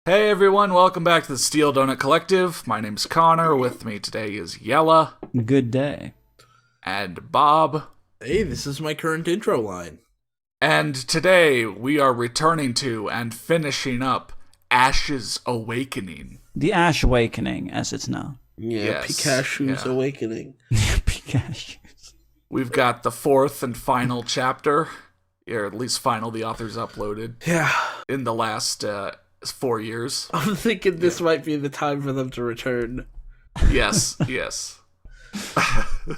Hey everyone, welcome back to the Steel Donut Collective. My name's Connor. With me today is Yella. Good day. And Bob. Hey, this is my current intro line. And today we are returning to and finishing up Ash's Awakening. The Ash Awakening, as it's known. Yeah, Yes, Pikachu's yeah. Awakening. Pikachu's. We've got the fourth and final chapter, or at least final the authors uploaded Yeah, in the last 4 years. I'm thinking this might be the time for them to return. Yes, yes.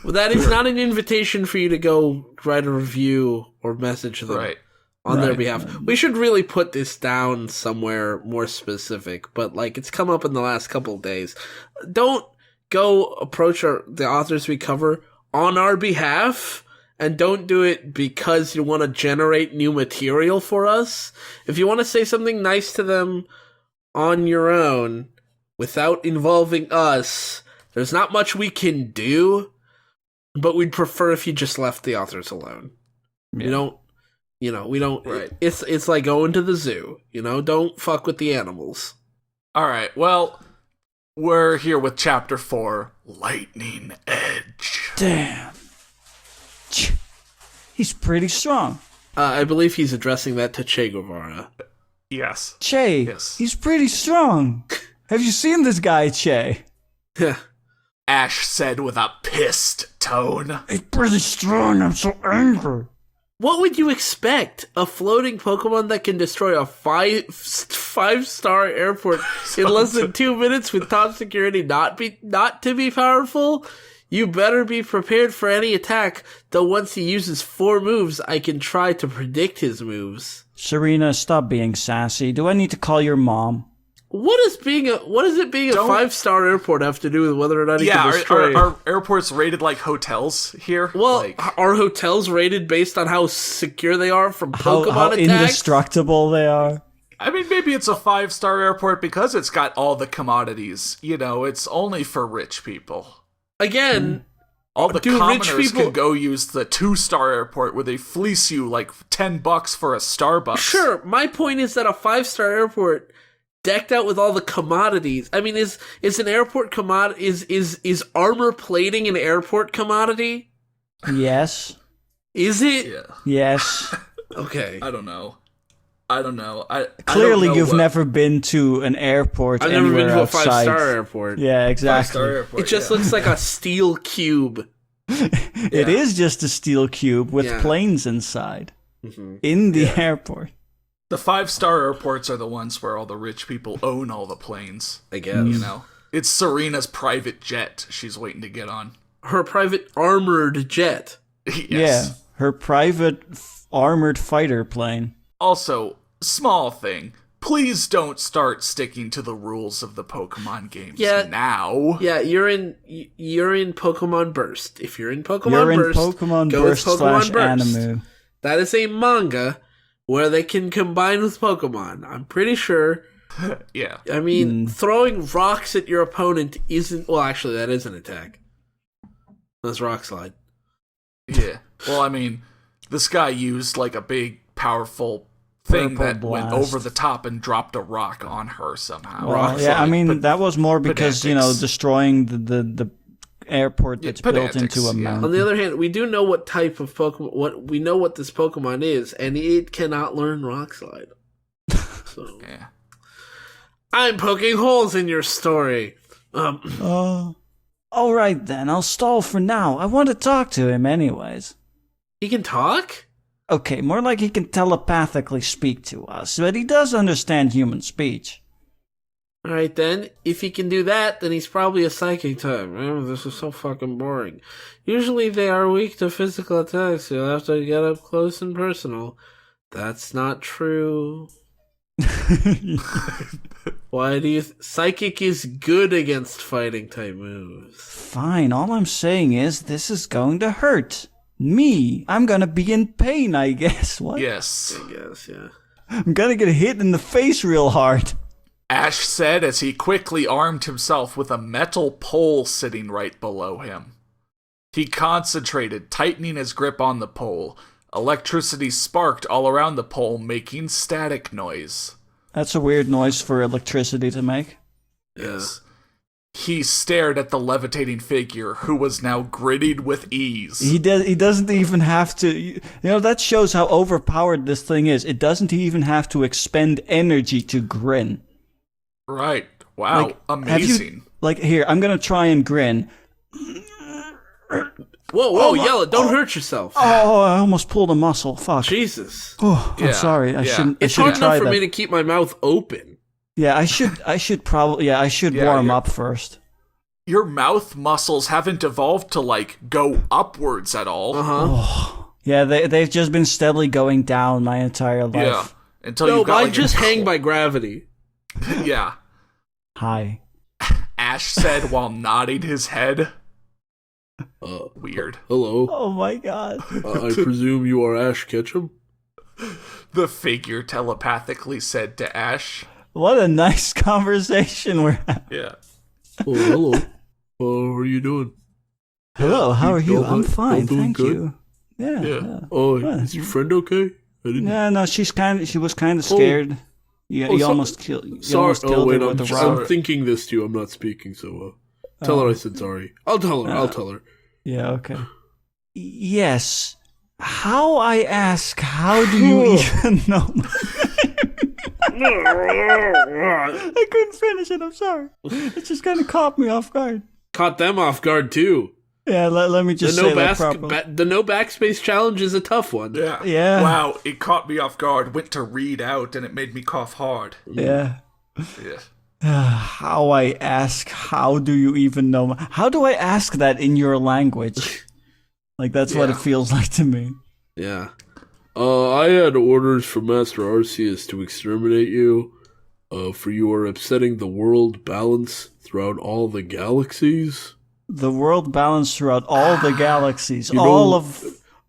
Well, that is not an invitation for you to go write a review or message them Right. on their Right. behalf. We should really put this down somewhere more specific, but it's come up in the last couple of days. Don't go approach the authors we cover on our behalf, and don't do it because you want to generate new material for us. If you want to say something nice to them on your own without involving us, there's not much we can do, but we'd prefer if you just left the authors alone. Yeah. We don't. Right. It's like going to the zoo. Don't fuck with the animals. Alright, well, we're here with Chapter 4, Lightning Edge. Damn. He's pretty strong. I believe he's addressing that to Che Guevara. Yes. Che, Yes. he's pretty strong. Have you seen this guy, Che? Ash said with a pissed tone. He's pretty strong. I'm so angry. What would you expect? A floating Pokemon that can destroy a five-star airport in less than 2 minutes with top security not to be powerful? You better be prepared for any attack, though once he uses 4 moves, I can try to predict his moves. Serena, stop being sassy. Do I need to call your mom? What does it being a 5-star airport have to do with whether or not he can destroy? Are airports rated like hotels here? Well, are hotels rated based on how secure they are from Pokemon How attacks? indestructible they are. I mean, maybe it's a 5-star airport because it's got all the commodities. It's only for rich people. Again, All the do rich commoners people- can go use the 2-star airport where they fleece you like $10 for a Starbucks. sure. My point is that a 5-star airport decked out with all the commodities. I mean, is an airport commodity? Is armor plating an airport commodity? Yes. Is it? Yeah. Yes. Okay. I don't know. Clearly, you've never been to an airport I've never anywhere been to a outside. 5-star airport. Yeah, exactly. 5-star airport. It just looks like a steel cube. It is just a steel cube with Yeah. planes inside Mm-hmm. in the airport. The 5-star airports are the ones where all the rich people own all the planes. I guess. It's Serena's private jet she's waiting to get on. Her private armored jet. Yes. Yeah, her private armored fighter plane. Also, small thing. Please don't start sticking to the rules of the Pokemon games now. Yeah, you're in Pokemon Burst. If you're in Pokemon You're in Burst, Pokemon go Burst with Pokemon / Burst. Anime. That is a manga where they can combine with Pokemon. I'm pretty sure. Yeah. I mean, throwing rocks at your opponent isn't... Well, actually, that is an attack. That's Rock Slide. Yeah. Well, I mean, this guy used like a big, powerful thing Purple that went blast. over the top and dropped a rock on her somehow. Well, Rock yeah, I slide. mean, that was more because, pedantics. destroying the airport that's built pedantics, into a yeah. mountain. On the other hand, we do know what type of Pokemon... We know what this Pokemon is, and it cannot learn Rock Slide. So, Yeah. I'm poking holes in your story. All right, then. I'll stall for now. I want to talk to him anyways. He can talk? Okay, more like he can telepathically speak to us, but he does understand human speech. Alright then, if he can do that, then he's probably a psychic type. Man, this is so fucking boring. Usually they are weak to physical attacks, you'll have to get up close and personal. That's not true. Why do you... Psychic is good against fighting type moves. Fine, all I'm saying is this is going to hurt. Me. I'm gonna be in pain, I guess. What? Yes. I guess, yeah. I'm gonna get hit in the face real hard. Ash said as he quickly armed himself with a metal pole sitting right below him. He concentrated, tightening his grip on the pole. Electricity sparked all around the pole, making static noise. That's a weird noise for electricity to make. Yes. He stared at the levitating figure, who was now grinning with ease. He doesn't even have to... You know, that shows how overpowered this thing is. It doesn't even have to expend energy to grin. Right. Wow. Like, amazing. Here, I'm gonna try and grin. Whoa, Yellow, don't hurt yourself. Oh, I almost pulled a muscle. Fuck. Jesus. Oh, I'm sorry. I shouldn't It's try hard enough for that. me to keep my mouth open. Yeah, I should probably... Yeah, I should warm up first. Your mouth muscles haven't evolved to, like, go upwards at all. Yeah, they've just been steadily going down my entire life. Yeah. Until you got, I like, just hang by gravity. Yeah. Hi. Ash said while nodding his head. Weird. Hello. Oh my god. I presume you are Ash Ketchum? The figure telepathically said to Ash. What a nice conversation we're having. Yeah. Oh, hello. How are you doing? Hello, how are you? I'm Y'all fine, doing thank good? you. Yeah. Oh, is your friend okay? Yeah, no, she was kind of scared. You almost killed her with a rock. I'm thinking this to you. I'm not speaking, so tell her I said sorry. I'll tell her. Yeah, okay. Yes. How do you even know? I couldn't finish it, I'm sorry. It just kind of caught me off guard. Caught them off guard, too. Yeah, let me just say that properly. The no backspace challenge is a tough one. Yeah. Wow, it caught me off guard, went to read out, and it made me cough hard. Yeah. Yeah. How do you even know? How do I ask that in your language? Like, that's what it feels like to me. Yeah. I had orders from Master Arceus to exterminate you, for you are upsetting the world balance throughout all the galaxies. The world balance throughout all the galaxies.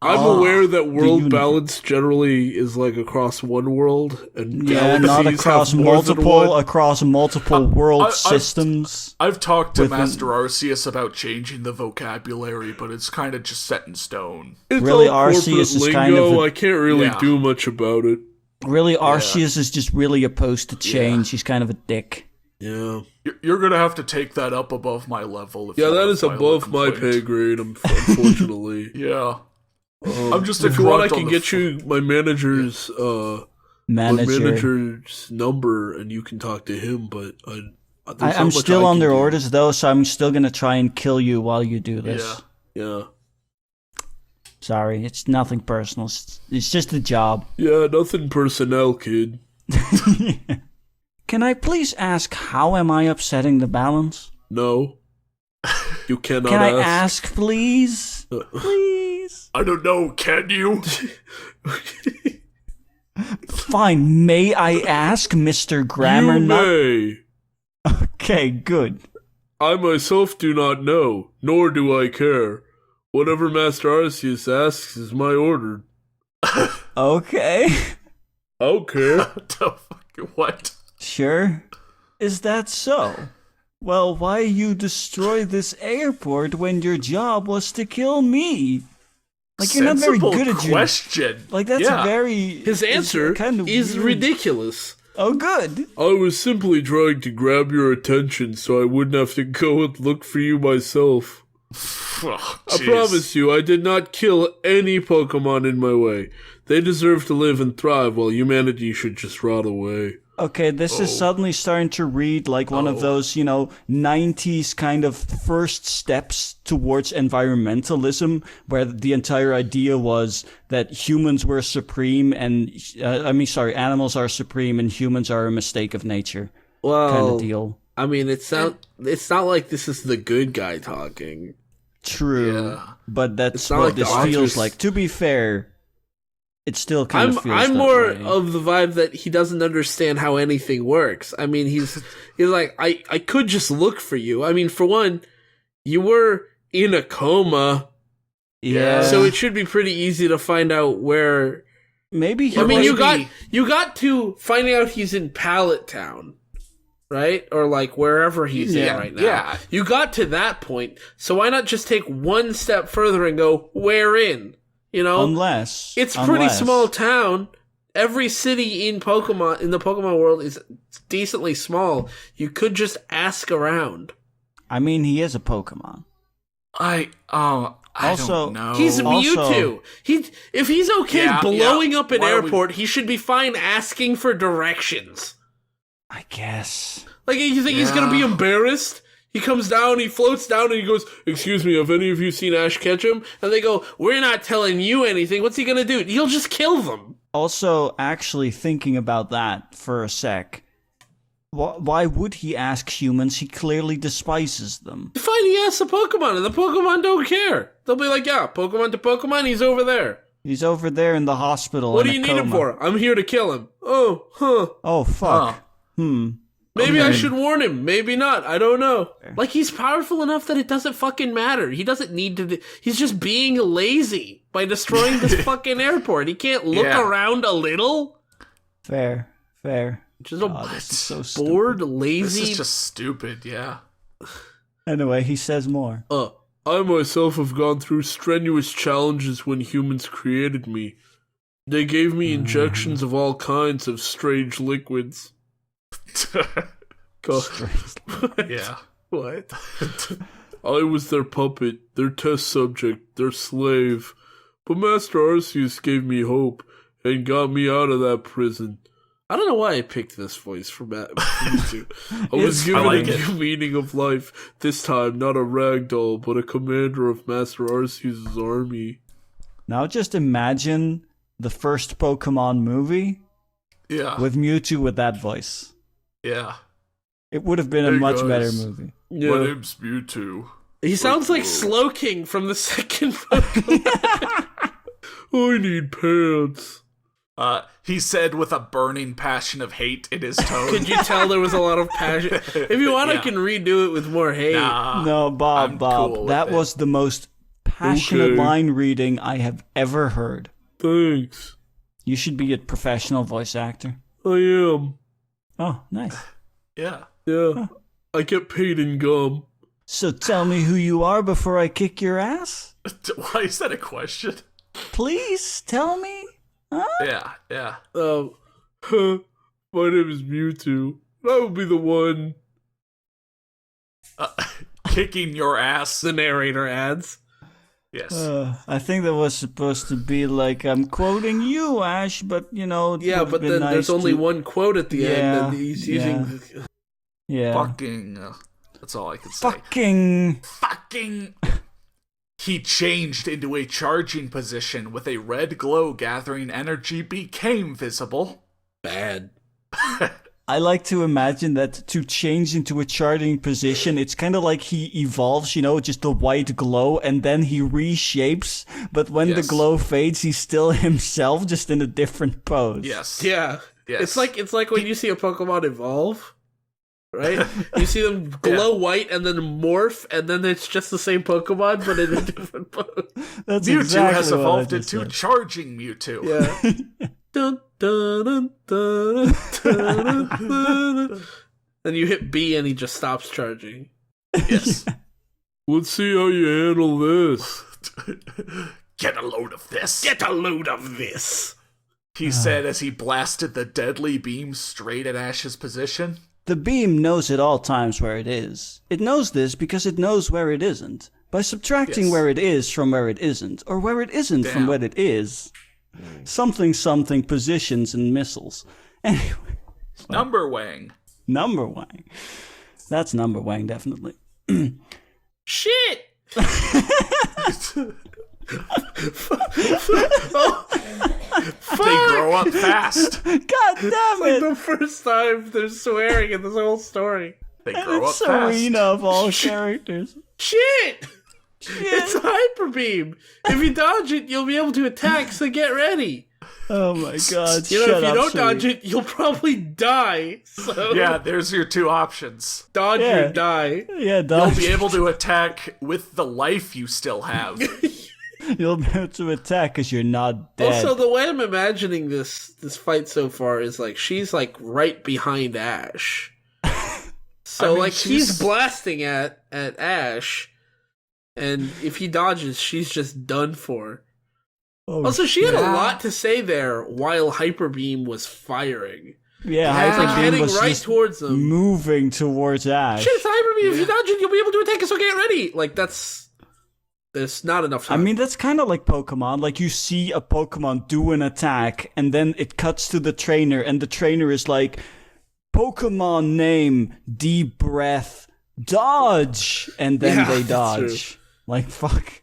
I'm aware that world balance generally is like across one world, and not across multiple world systems. I've talked to Master Arceus about changing the vocabulary, but it's kind of just set in stone. It's really, all Arceus is lingo. kind of I can't really do much about it. Really, Arceus is just really opposed to change. He's kind of a dick. Yeah. You're gonna have to take that up above my level. That is above my pay grade, unfortunately. Yeah. I'm just if you want, I can get you my manager's number, and you can talk to him. But I'm still under orders, though, so I'm still gonna try and kill you while you do this. Yeah. Sorry, it's nothing personal. It's just a job. Yeah, nothing personnel, kid. Can I please ask, how am I upsetting the balance? No. You cannot Can I ask, please? Please? I don't know, can you? Fine, may I ask, Mr. Grammar Nut? You may. Okay, good. I myself do not know, nor do I care. Whatever Master Arceus asks is my order. Okay. Okay. What? Sure. Is that so? Well, why you destroy this airport when your job was to kill me? Like, you're not very good at your question. Like, that's very... His answer is ridiculous. Oh, good. I was simply trying to grab your attention so I wouldn't have to go and look for you myself. I promise you, I did not kill any Pokemon in my way. They deserve to live and thrive while humanity should just rot away. Okay, this is suddenly starting to read like one of those, 90s kind of first steps towards environmentalism, where the entire idea was that humans were supreme and, animals are supreme and humans are a mistake of nature. Well, kind of deal. I mean, it's not like this is the good guy talking. True, but that's what this feels like. To be fair, it still kind of feels I'm that more way. of the vibe that he doesn't understand how anything works. I mean, he's like, I could just look for you. I mean, for one, you were in a coma. Yeah. So it should be pretty easy to find out where. Maybe he. I mean, you got to finding out he's in Pallet Town, right? Or like wherever he's in right now. Yeah. You got to that point. So why not just take one step further and go, where in? Unless it's pretty small town. every city in the Pokemon world is decently small. You could just ask around. I mean, he is a Pokemon. I don't know. He's Mewtwo. If he's okay blowing up an airport, he should be fine asking for directions. I guess. Like, you think he's gonna be embarrassed? He comes down, he floats down, and he goes, "Excuse me, have any of you seen Ash Ketchum?" And they go, "We're not telling you anything." What's he gonna do? He'll just kill them. Also, actually thinking about that for a sec, why would he ask humans? He clearly despises them. Fine, he asks a Pokemon, and the Pokemon don't care. They'll be like, "Yeah, Pokemon to Pokemon, he's over there. He's over there in the hospital. What do you need him for? I'm here to kill him." Oh, huh. Oh, fuck. Maybe I should warn him. Maybe not. I don't know. Like, he's powerful enough that it doesn't fucking matter. He doesn't need to... He's just being lazy by destroying this fucking airport. He can't look around a little? Fair. Just this is so bored, stupid. lazy... This is just stupid, yeah. Anyway, he says more. I myself have gone through strenuous challenges when humans created me. They gave me injections of all kinds of strange liquids. Yeah. What? I was their puppet, their test subject, their slave. But Master Arceus gave me hope and got me out of that prison. I don't know why I picked this voice from Mewtwo. I was given a new meaning of life. This time, not a ragdoll, but a commander of Master Arceus' army. Now just imagine the first Pokemon movie with Mewtwo with that voice. Yeah. It would have been a much better movie. Yeah. My name's Mewtwo. He sounds like Slowking from the second Pokemon. I need pants. He said with a burning passion of hate in his tone. Could you tell there was a lot of passion? If you want, I can redo it with more hate. Nah, no, Bob, cool that was the most passionate line reading I have ever heard. Thanks. You should be a professional voice actor. I am. Oh, nice. Yeah. Huh. I get paid in gum. So tell me who you are before I kick your ass? Why is that a question? Please, tell me. Huh? Yeah. My name is Mewtwo. I will be the one. Kicking your ass. The narrator adds. Yes. I think that was supposed to be like, I'm quoting you, Ash, but Yeah, but then there's only one quote at the end, and he's using. Yeah. Fucking. That's all I can say. Fucking. He changed into a charging position with a red glow gathering energy became visible. Bad. I like to imagine that to change into a charging position, it's kind of like he evolves, just the white glow, and then he reshapes, but when the glow fades, he's still himself, just in a different pose. Yes. Yeah. Yes. It's like when you see a Pokemon evolve. Right? You see them glow white and then morph, and then it's just the same Pokemon, but in a different pose. That's Mewtwo exactly has evolved into said. Charging Mewtwo. Yeah. Dun, dun, dun, dun, dun, dun, dun. Then you hit B and he just stops charging. Yes. Let's see how you handle this. Get a load of this. Get a load of this. He said as he blasted the deadly beam straight at Ash's position. The beam knows at all times where it is. It knows this because it knows where it isn't. By subtracting where it is from where it isn't, or where it isn't from where it is. Something positions and missiles. Anyway. Number Wang. Number Wang. That's Number Wang, definitely. Shit! They grow up fast. God damn it! Like the first time they're swearing in this whole story. They grow up Serena fast. of all characters. Shit! It's Hyper Beam. If you dodge it, you'll be able to attack, so get ready. Oh my god. If you don't dodge it, you'll probably die. So Yeah, there's your two options. dodge or die. Yeah, dodge. You'll be able to attack with the life you still have. You'll be able to attack because you're not dead. Also, the way I'm imagining this fight so far is like she's like right behind Ash. So he's blasting at Ash, and if he dodges, she's just done for. Oh, Also, she had a Yeah. lot to say there while Hyper Beam was firing. Yeah, Yeah. It's like Hyper Beam heading was right just towards them. moving towards Ash. Shit, it's Hyper Beam. If you Yeah. dodge it, you'll be able to attack it, so get ready. Like, there's not enough I time. mean, that's kind of like Pokemon. Like, you see a Pokemon do an attack, and then it cuts to the trainer, and the trainer is like, Pokemon name, deep breath, dodge! And then Yeah, they that's dodge. true. Like, fuck.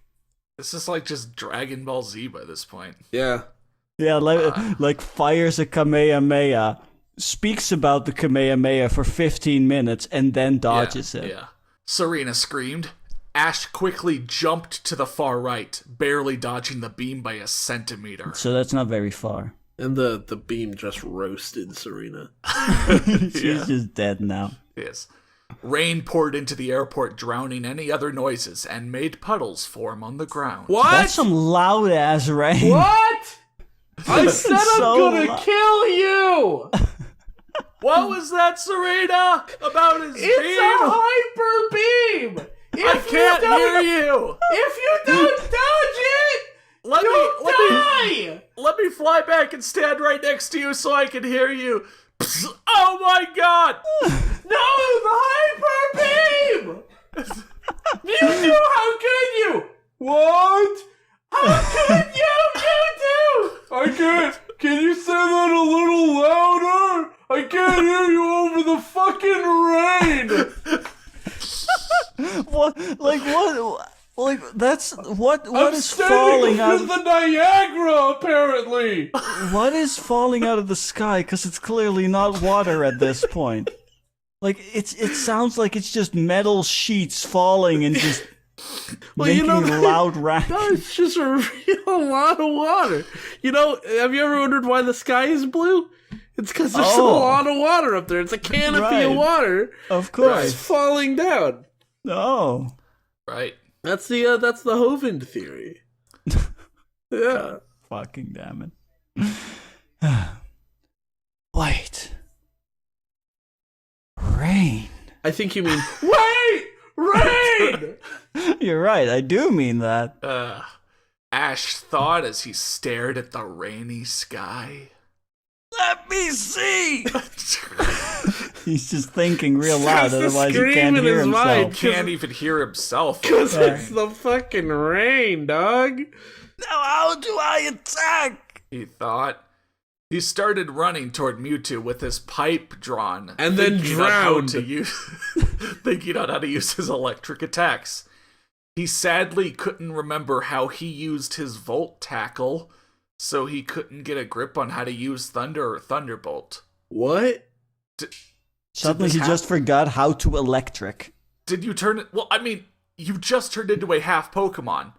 This is like just Dragon Ball Z by this point. Yeah. Yeah, like fires a Kamehameha, speaks about the Kamehameha for 15 minutes, and then dodges it. Yeah. Serena screamed. Ash quickly jumped to the far right, barely dodging the beam by a centimeter. So that's not very far. And the beam just roasted Serena. She's just dead now. Yes. Rain poured into the airport, drowning any other noises, and made puddles form on the ground. What? That's some loud ass rain. What? I said I'm So gonna loud. kill you! What was that, Serena? About his It's beam? a hyper beam! I can't hear you! If you don't dodge it, Let me fly back and stand right next to you so I can hear you. Oh my god! No, the hyper beam! Mewtwo, how could you? What? How could you, Mewtwo? I can't. Can you say that a little louder? I can't hear you over the fucking rain. What? Like what? Like that's what I'm is standing falling out? in the Niagara, apparently. What is falling out of the sky? Because it's clearly not water at this point. Like it sounds like it's just metal sheets falling and just Well, you making know, loud racket. No, it's just a real lot of water. You know, have you ever wondered why the sky is blue? It's because there's a lot of water up there. It's a canopy Right. of water Of that's course. falling down. Oh. Right. That's the Hovind theory. Yeah. Fucking damn it. Wait. Rain. I think you mean wait, rain. You're right, I do mean that. Ash thought as he stared at the rainy sky. Let me see! He's just thinking real loud, It's the otherwise he scream can't in hear his himself. mind. Can't even hear himself. Because it's the fucking rain, dog. Now how do I attack? He thought. He started running toward Mewtwo with his pipe drawn, And then thinking on how drowned. to use- thinking on how to use his electric attacks. He sadly couldn't remember how he used his Volt Tackle, so he couldn't get a grip on how to use Thunder or Thunderbolt. What? Suddenly this he happen? just forgot how to electric. Did you turn it? Well, I mean, you just turned into a half Pokemon.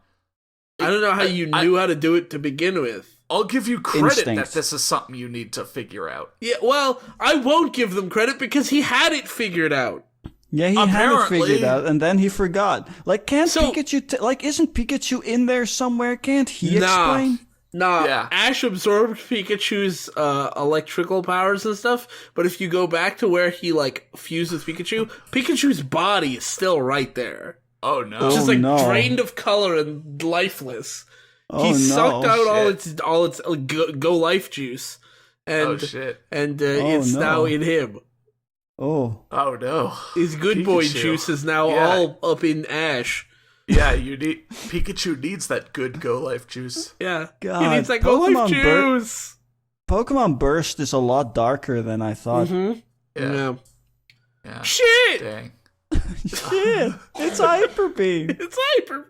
I don't know how you knew how to do it to begin with. I'll give you credit Instinct. that this is something you need to figure out. Yeah, well, I won't give them credit because he had it figured out. Yeah, he had it Apparently. figured out, and then he forgot. Like, can't So- Pikachu... like, isn't Pikachu in there somewhere? Can't he Nah. explain? Nah, Yeah. Ash absorbed Pikachu's electrical powers and stuff, but if you go back to where he, like, fused with Pikachu, Pikachu's body is still right there. Oh no! It's just, like, no. drained of color and lifeless. Oh, He no. sucked out Shit. all its go life juice, and Oh shit! it's no. now in him. Oh. Oh no! His good boy Pikachu. juice is now Yeah. all up in Ash. Yeah, you need Pikachu needs that good Go Life juice. Yeah, he God, needs that go life Pokemon juice. Pokemon Burst is a lot darker than I thought. Mm-hmm. Yeah, Yeah. yeah. Shit! Dang. Shit, it's Hyper Beam. It's hyper.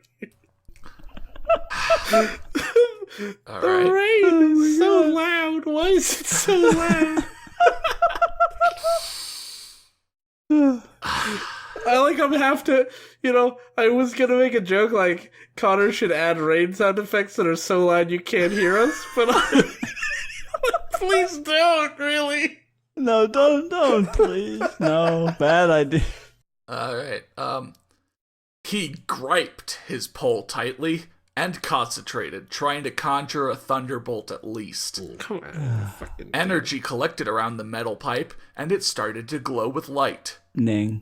All The right. rain is so loud. Why is it so loud? I'm have to, I was gonna make a joke like Connor should add rain sound effects that are so loud you can't hear us, but please don't, really. No, don't, please. No, bad idea. All right. He griped his pole tightly and concentrated, trying to conjure a thunderbolt at least. Come on, fucking Energy collected around the metal pipe, and it started to glow with light. Ning.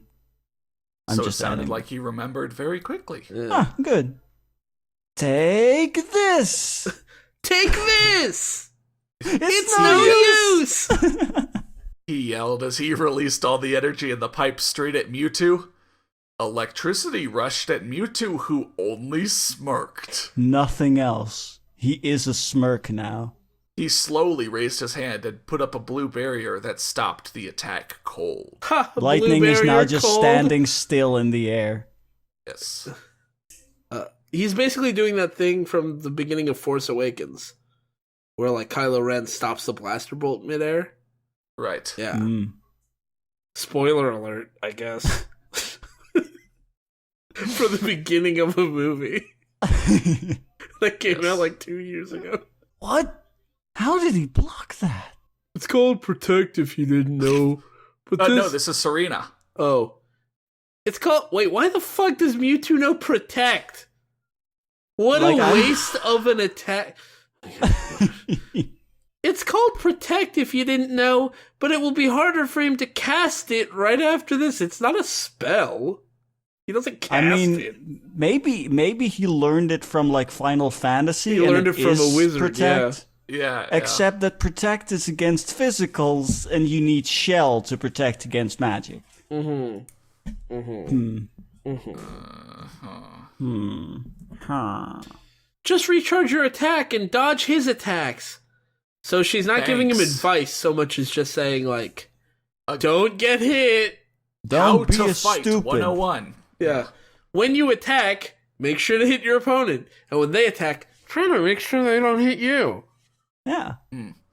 So it sounded adding. like he remembered very quickly. Yeah. Ah, good. Take this. Take this! It's no no use! He yelled as he released all the energy in the pipe straight at Mewtwo. Electricity rushed at Mewtwo, who only smirked. Nothing else. He is a smirk now. He slowly raised his hand and put up a blue barrier that stopped the attack cold. Ha, Lightning is now just cold. standing still in the air. Yes. He's basically doing that thing from the beginning of Force Awakens, where like Kylo Ren stops the blaster bolt midair. Right. Yeah. Mm. Spoiler alert, I guess. For the beginning of a movie that came out like 2 years ago. What? How did he block that? It's called Protect, if you didn't know. But No, this is Serena. Oh. It's called... Wait, why the fuck does Mewtwo know Protect? What Like, a waste of an attack. It's called Protect, if you didn't know, but it will be harder for him to cast it right after this. It's not a spell. He doesn't cast it. maybe he learned it from like Final Fantasy. He learned it from a wizard, Protect. Yeah. Except that Protect is against physicals, and you need Shell to protect against magic. Just recharge your attack and dodge his attacks. So she's not giving him advice so much as just saying, like, don't get hit. How Don't be to a fight stupid. 101. Yeah. When you attack, make sure to hit your opponent. And when they attack, try to make sure they don't hit you. Yeah.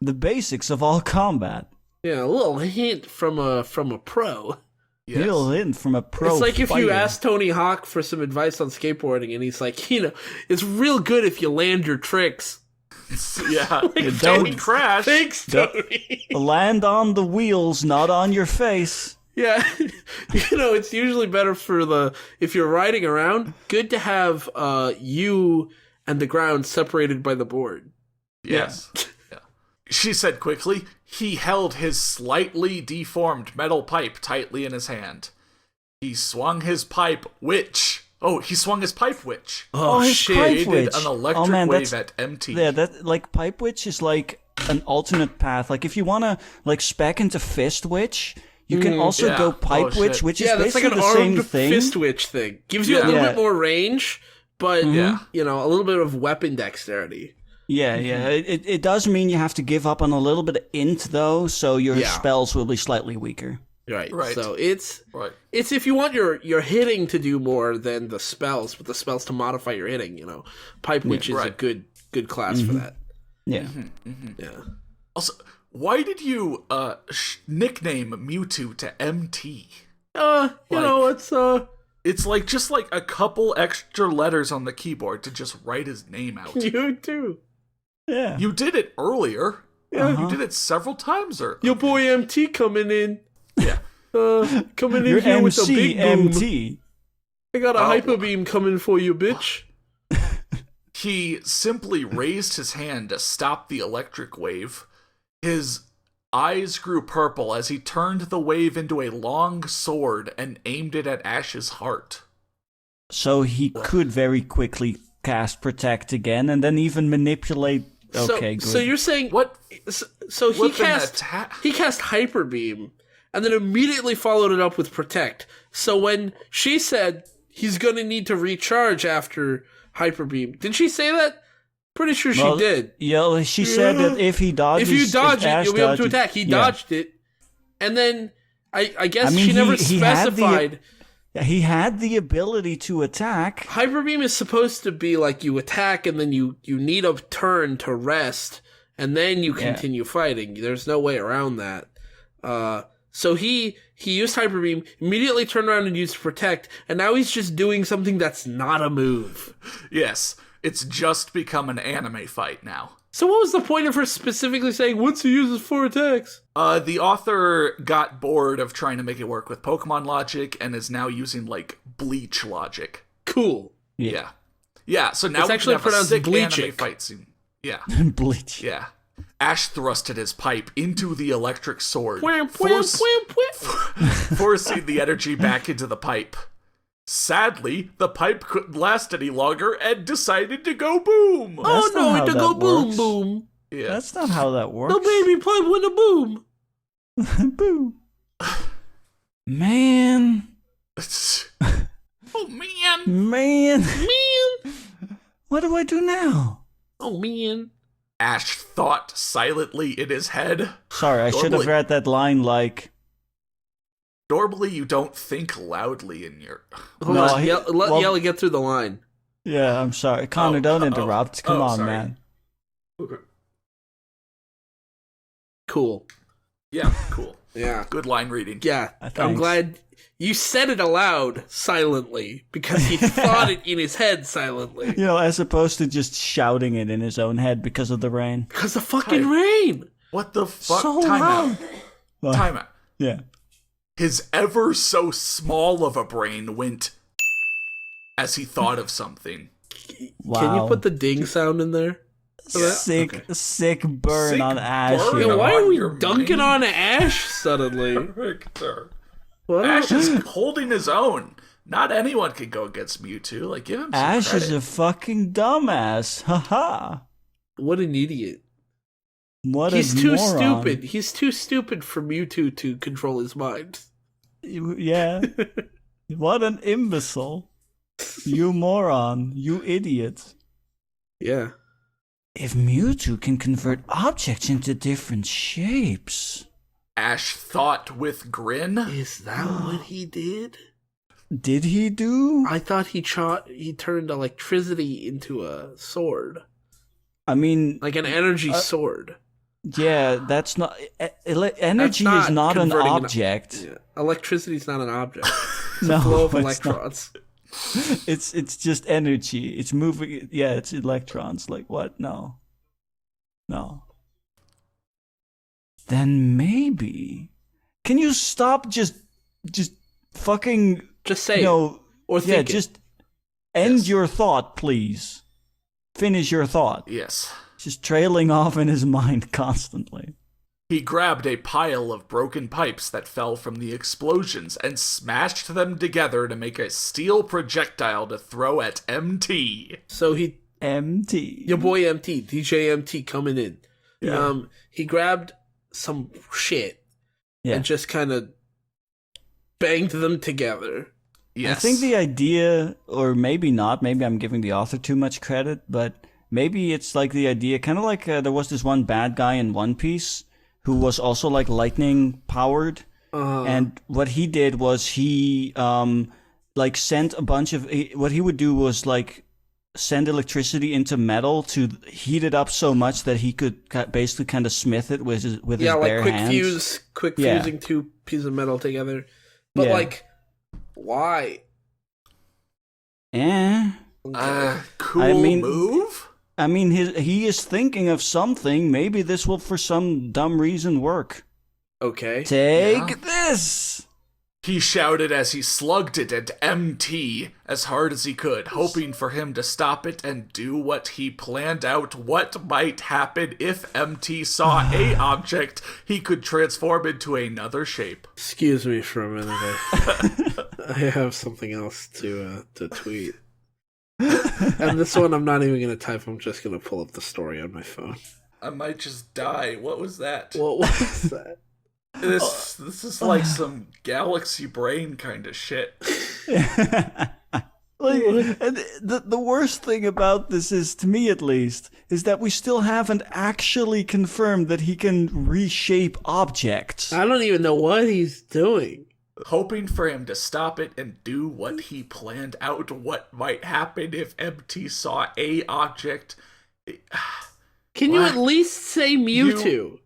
The basics of all combat. Yeah, a little hint from a pro. Yes. Little hint from a pro. It's like if you fighter. ask Tony Hawk for some advice on skateboarding, and he's like, it's real good if you land your tricks. Yeah. don't Don't crash. Thanks, Tony. Land on the wheels, not on your face. Yeah, it's usually better for if you're riding around, good to have you and the ground separated by the board. Yes. Yeah. She said quickly, he held his slightly deformed metal pipe tightly in his hand. He swung his pipe, which... Oh, he swung his pipe witch. Oh, his shit. pipe Created witch. an electric wave at MT. Yeah, that like pipe witch is like an alternate path. Like if you want to like spec into fist witch, you can also yeah. go pipe Oh, witch, shit. which is Yeah, that's like basically an the same armed thing. fist witch thing. Gives you a little Yeah. bit more range, but, Yeah. a little bit of weapon dexterity. Yeah. It does mean you have to give up on a little bit of int though, so your Yeah. spells will be slightly weaker. Right. Right. So it's Right. if you want your hitting to do more than the spells, but the spells to modify your hitting, Pipe Witch is a Right. good class for that. Yeah. Yeah. Also, why did you nickname Mewtwo to MT? It's like just like a couple extra letters on the keyboard to just write his name out. You too. Yeah. You did it earlier. Yeah. You did it several times earlier. Your boy MT coming in. Yeah. Coming in Your here with a MC big boom. MT. I got a Oh. hyper beam coming for you, bitch. He simply raised his hand to stop the electric wave. His eyes grew purple as he turned the wave into a long sword and aimed it at Ash's heart. So he could very quickly cast Protect again and then even manipulate. Okay, good. So you're saying What? So he What an cast attack. he cast Hyper Beam and then immediately followed it up with Protect. So when she said he's going to need to recharge after Hyper Beam, did she say that? Pretty sure she did. Yeah, she said that if he dodges, If you dodge it, Ash you'll be able to dodges- attack. He yeah. dodged it, and then I guess I mean, she never he had the- specified. He had the ability to attack. Hyper Beam is supposed to be like you attack and then you need a turn to rest and then you continue fighting. There's no way around that. So he used Hyper Beam, immediately turned around and used Protect, and now he's just doing something that's not a move. Yes, it's just become an anime fight now. So what was the point of her specifically saying, once he uses 4 attacks? The author got bored of trying to make it work with Pokemon logic and is now using, like, Bleach logic. Cool. Yeah. Yeah, so now It's we actually can have a pronounced sick Bleachic. anime fight scene. Yeah, Bleach. yeah. Ash thrusted his pipe into the electric sword, Wham, wham, wham, wham. forcing the energy back into the pipe. Sadly, the pipe couldn't last any longer and decided to go boom. Oh That's no, not it how to that go boom works. boom. Yeah. That's not how that works. The baby pipe went a boom. Boom. Man. Oh, man. Man. Man. What do I do now? Oh man. Ash thought silently in his head. Sorry, I should have Normally- read that line like... Normally, you don't think loudly in your... Hold No, on. he- Let well- Yellow get through the line. Yeah, I'm sorry. Connor, don't interrupt. Come on, sorry. man. Cool. Yeah, cool. Yeah. Good line reading. Yeah. I'm Thanks. glad you said it aloud silently because he thought it in his head silently. You know, as opposed to just shouting it in his own head because of the rain. Because the fucking Hi. rain. What the fuck? So Time loud. out. Well, Time out. Yeah. His ever so small of a brain went as he thought of something. Wow. Can you put the ding sound in there? Sick burn Sick on Ash. burn. here. Yeah, why are on we your dunking mind. on Ash suddenly? Victor. What? Ash is holding his own. Not anyone can go against Mewtwo. Like, give him some Ash credit. is a fucking dumbass. Haha. What an idiot. What He's a too moron. stupid. He's too stupid for Mewtwo to control his mind. Yeah. What an imbecile. You moron. You idiot. Yeah. If Mewtwo can convert objects into different shapes, Ash thought with grin. Is that what he did? did he do? I thought he turned electricity into a sword. I mean, Like an energy sword. yeah, that's not. Energy That's is not an converting object. Yeah. Electricity's not an object. It's No, a flow of it's electrons. It's just energy. It's moving. Yeah, it's electrons. Like what? No. Then maybe. Can you stop just fucking Just say it. no? Or Yeah, think it. just end Yes. your thought, please. Finish your thought. Yes. Just trailing off in his mind constantly. He grabbed a pile of broken pipes that fell from the explosions and smashed them together to make a steel projectile to throw at MT. So he, MT. your boy MT, DJ MT coming in. Yeah. He grabbed some shit Yeah. and just kind of banged them together. Yes. I think the idea, or maybe not, maybe I'm giving the author too much credit, but maybe it's like the idea, kind of like there was this one bad guy in One Piece who was also like lightning powered. And what he did was he like sent a bunch of, what he would do was like send electricity into metal to heat it up so much that he could basically kind of smith it with his Yeah, like bare quick hands. fusing two pieces of metal together. But Yeah. like, why? Cool I mean- move? I mean, he is thinking of something. Maybe this will, for some dumb reason, work. Okay. Take this! He shouted as he slugged it at MT as hard as he could, hoping for him to stop it and do what he planned out what might happen if MT saw a object he could transform into another shape. Excuse me for a minute. I have something else to tweet. And this one I'm not even going to type. I'm just going to pull up the story on my phone. I might just die. What was that? What was that? This is like some galaxy brain kind of shit. Like, and the worst thing about this is, to me at least, is that we still haven't actually confirmed that he can reshape objects. I don't even know what he's doing. Hoping for him to stop it and do what he planned out what might happen if MT saw a object. Can you What? at least say Mewtwo?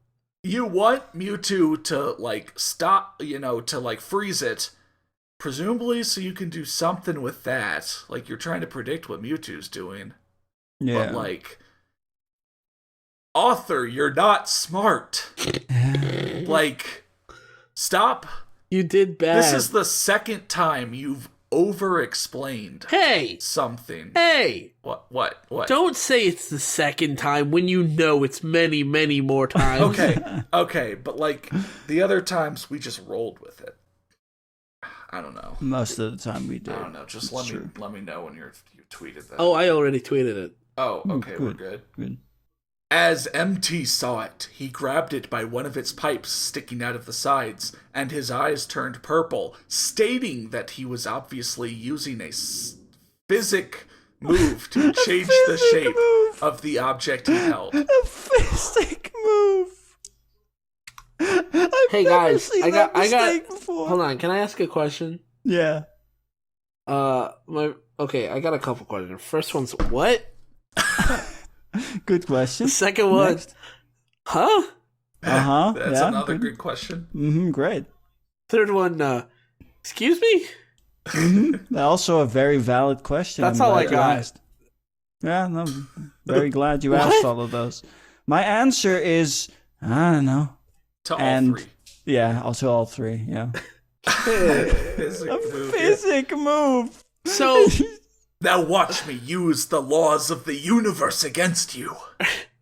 You want Mewtwo to, like, stop, to, like, freeze it, presumably so you can do something with that. Like, you're trying to predict what Mewtwo's doing. Yeah. But, like, author, you're not smart. Like, stop. You did bad. This is the second time you've over-explained Hey! something. Hey! What? Don't say it's the second time when you know it's many, many more times. Okay, but, like, the other times we just rolled with it. I don't know. Most of the time we do. I don't know. Just let me know when you tweeted that. Oh, I already tweeted it. Oh, okay, we're good. Good. As MT saw it, he grabbed it by one of its pipes sticking out of the sides, and his eyes turned purple, stating that he was obviously using a physic move to change the shape of the object he held. A physic move. Hey guys, I got. Before. Hold on, can I ask a question? Yeah. I got a couple questions. First one's what? Good question. The second one, Next. huh? That's another good question. Great. Third one, excuse me? Also a very valid question. That's all I got. Asked. Yeah, no, very glad you asked all of those. My answer is, I don't know. To all three. Yeah, also all three, yeah. Physic move. So... Now watch me use the laws of the universe against you.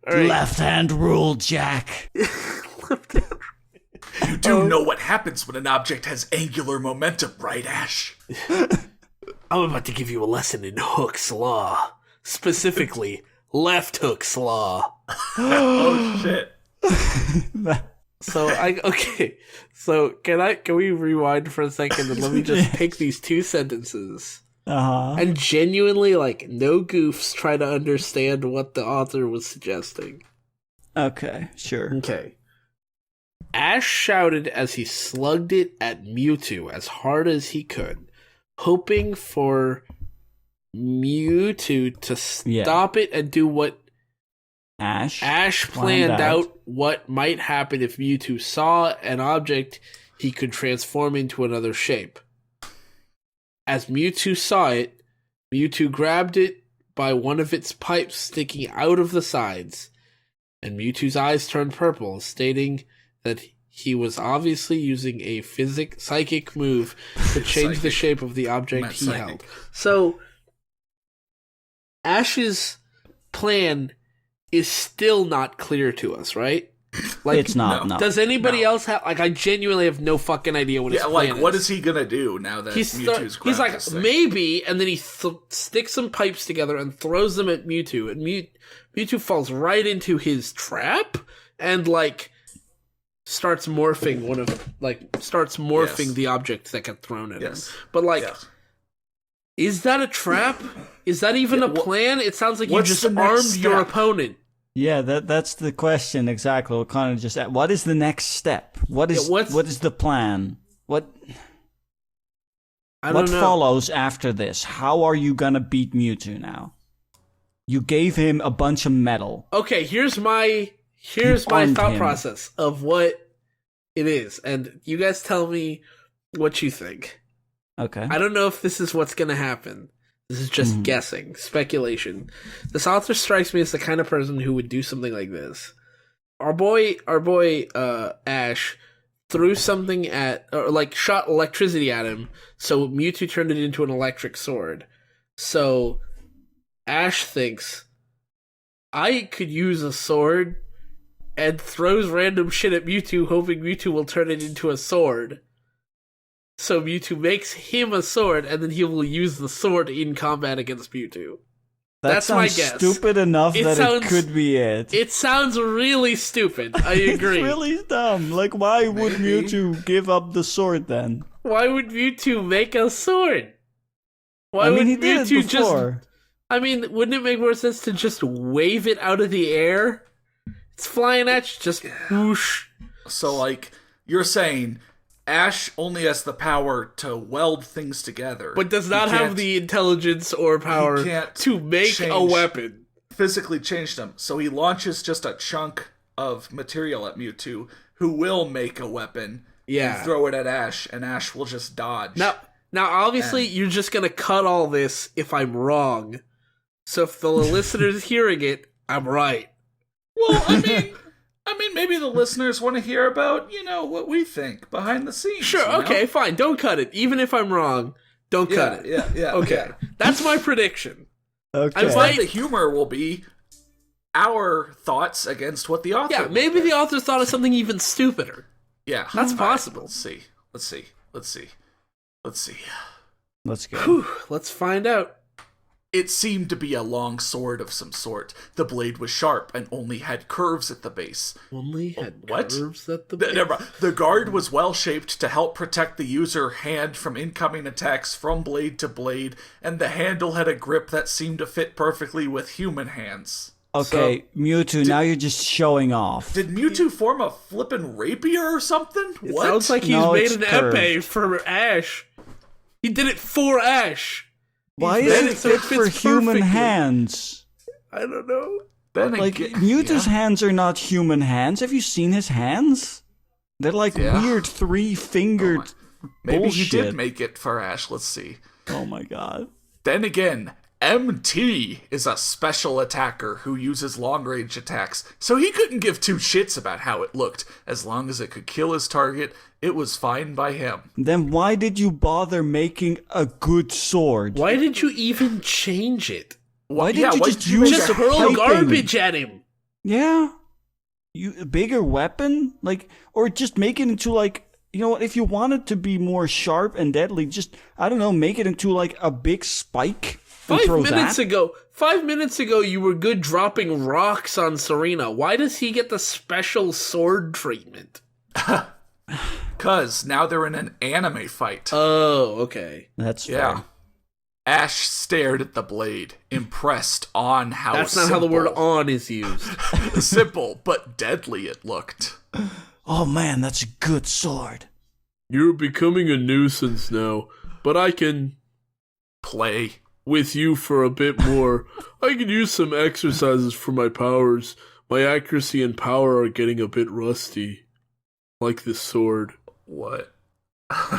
Right. Left hand rule, Jack. You do know what happens when an object has angular momentum, right, Ash? I'm about to give you a lesson in Hook's Law. Specifically, left Hook's Law. Oh, shit. So, So, can we rewind for a second and let me just take these two sentences and genuinely, no goofs, try to understand what the author was suggesting. Okay, sure. Okay. Ash shouted as he slugged it at Mewtwo as hard as he could, hoping for Mewtwo to stop it and do what Ash planned out what might happen if Mewtwo saw an object he could transform into another shape. As Mewtwo saw it, Mewtwo grabbed it by one of its pipes sticking out of the sides, and Mewtwo's eyes turned purple, stating that he was obviously using a psychic move to change the shape of the object he held. So, Ash's plan is still not clear to us, right? It's not. No. Does anybody else have? I genuinely have no fucking idea what his plan is. What is he gonna do now that Mewtwo's grabbed he's like, this thing? maybe, and then he sticks some pipes together and throws them at Mewtwo, and Mewtwo falls right into his trap and starts morphing the object that got thrown at him. But is that a trap? Is that even a plan? It sounds like you just armed your opponent. Yeah, that's the question exactly. We'll kind of just what is the next step? What is the plan? What follows after this? How are you gonna beat Mewtwo now? You gave him a bunch of metal. Okay, here's my thought process of what it is, and you guys tell me what you think. Okay. I don't know if this is what's gonna happen. This is just guessing, speculation. This author strikes me as the kind of person who would do something like this. Our boy, Ash threw something shot electricity at him, so Mewtwo turned it into an electric sword. So Ash thinks, I could use a sword, and throws random shit at Mewtwo, hoping Mewtwo will turn it into a sword. So Mewtwo makes him a sword, and then he will use the sword in combat against Mewtwo. That's my guess. Stupid enough it could be it. It sounds really stupid. I agree. It's really dumb. Why would Mewtwo give up the sword then? Why would Mewtwo make a sword? He did it before. Wouldn't it make more sense to just wave it out of the air? It's flying at you, just whoosh. So, you're saying Ash only has the power to weld things together, but does not have the intelligence or power to make a weapon. Physically change them. So he launches just a chunk of material at Mewtwo, who will make a weapon. And throw it at Ash, and Ash will just dodge. Now, obviously, you're just gonna cut all this if I'm wrong. So if the listener's hearing it, I'm right. Well, maybe the listeners want to hear about, what we think behind the scenes. Sure, okay, fine. Don't cut it. Even if I'm wrong, don't cut it. Yeah. Okay. That's my prediction. Okay. The humor will be our thoughts against what the author. Yeah, maybe the author thought of something even stupider. Yeah. That's possible. Let's see. Let's see. Let's go. Whew, let's find out. It seemed to be a long sword of some sort. The blade was sharp and only had curves at the base. Only had What? curves at the base. Never mind. The guard was well shaped to help protect the user hand from incoming attacks from blade to blade, and the handle had a grip that seemed to fit perfectly with human hands. Okay, Mewtwo, now you're just showing off. Did Mewtwo form a flippin' rapier or something? It What? sounds like he's No, made it's an curved. epee for Ash. He did it for Ash. Why He's is made it it so fit it for fits human perfectly. hands? I don't know. Then Like, again, Mewtwo's yeah. hands are not human hands. Have you seen his hands? They're like Yeah. weird three-fingered Maybe bullshit. he did make it for Ash. Let's see. Oh my god. Then again, MT is a special attacker who uses long-range attacks, so he couldn't give two shits about how it looked. As long as it could kill his target, it was fine by him. Then why did you bother making a good sword? Why did you even change it? Why didn't you just why'd you use make Just a- hurl piping? garbage at him. Yeah. A bigger weapon? Like, or just make it into like, you know what, if you want it to be more sharp and deadly, just, I don't know, make it into like a big spike. And 5 throw minutes that. ago, 5 minutes ago, you were good dropping rocks on Serena. Why does he get the special sword treatment? 'Cause now they're in an anime fight. Oh, okay. That's Yeah. fair. Ash stared at the blade, impressed on how That's not how the word simple- "on" is used. simple but deadly it looked. Oh man, that's a good sword. You're becoming a nuisance now, but I can Play. with you for a bit more. I could use some exercises for my powers. My accuracy and power are getting a bit rusty. Like this sword. What?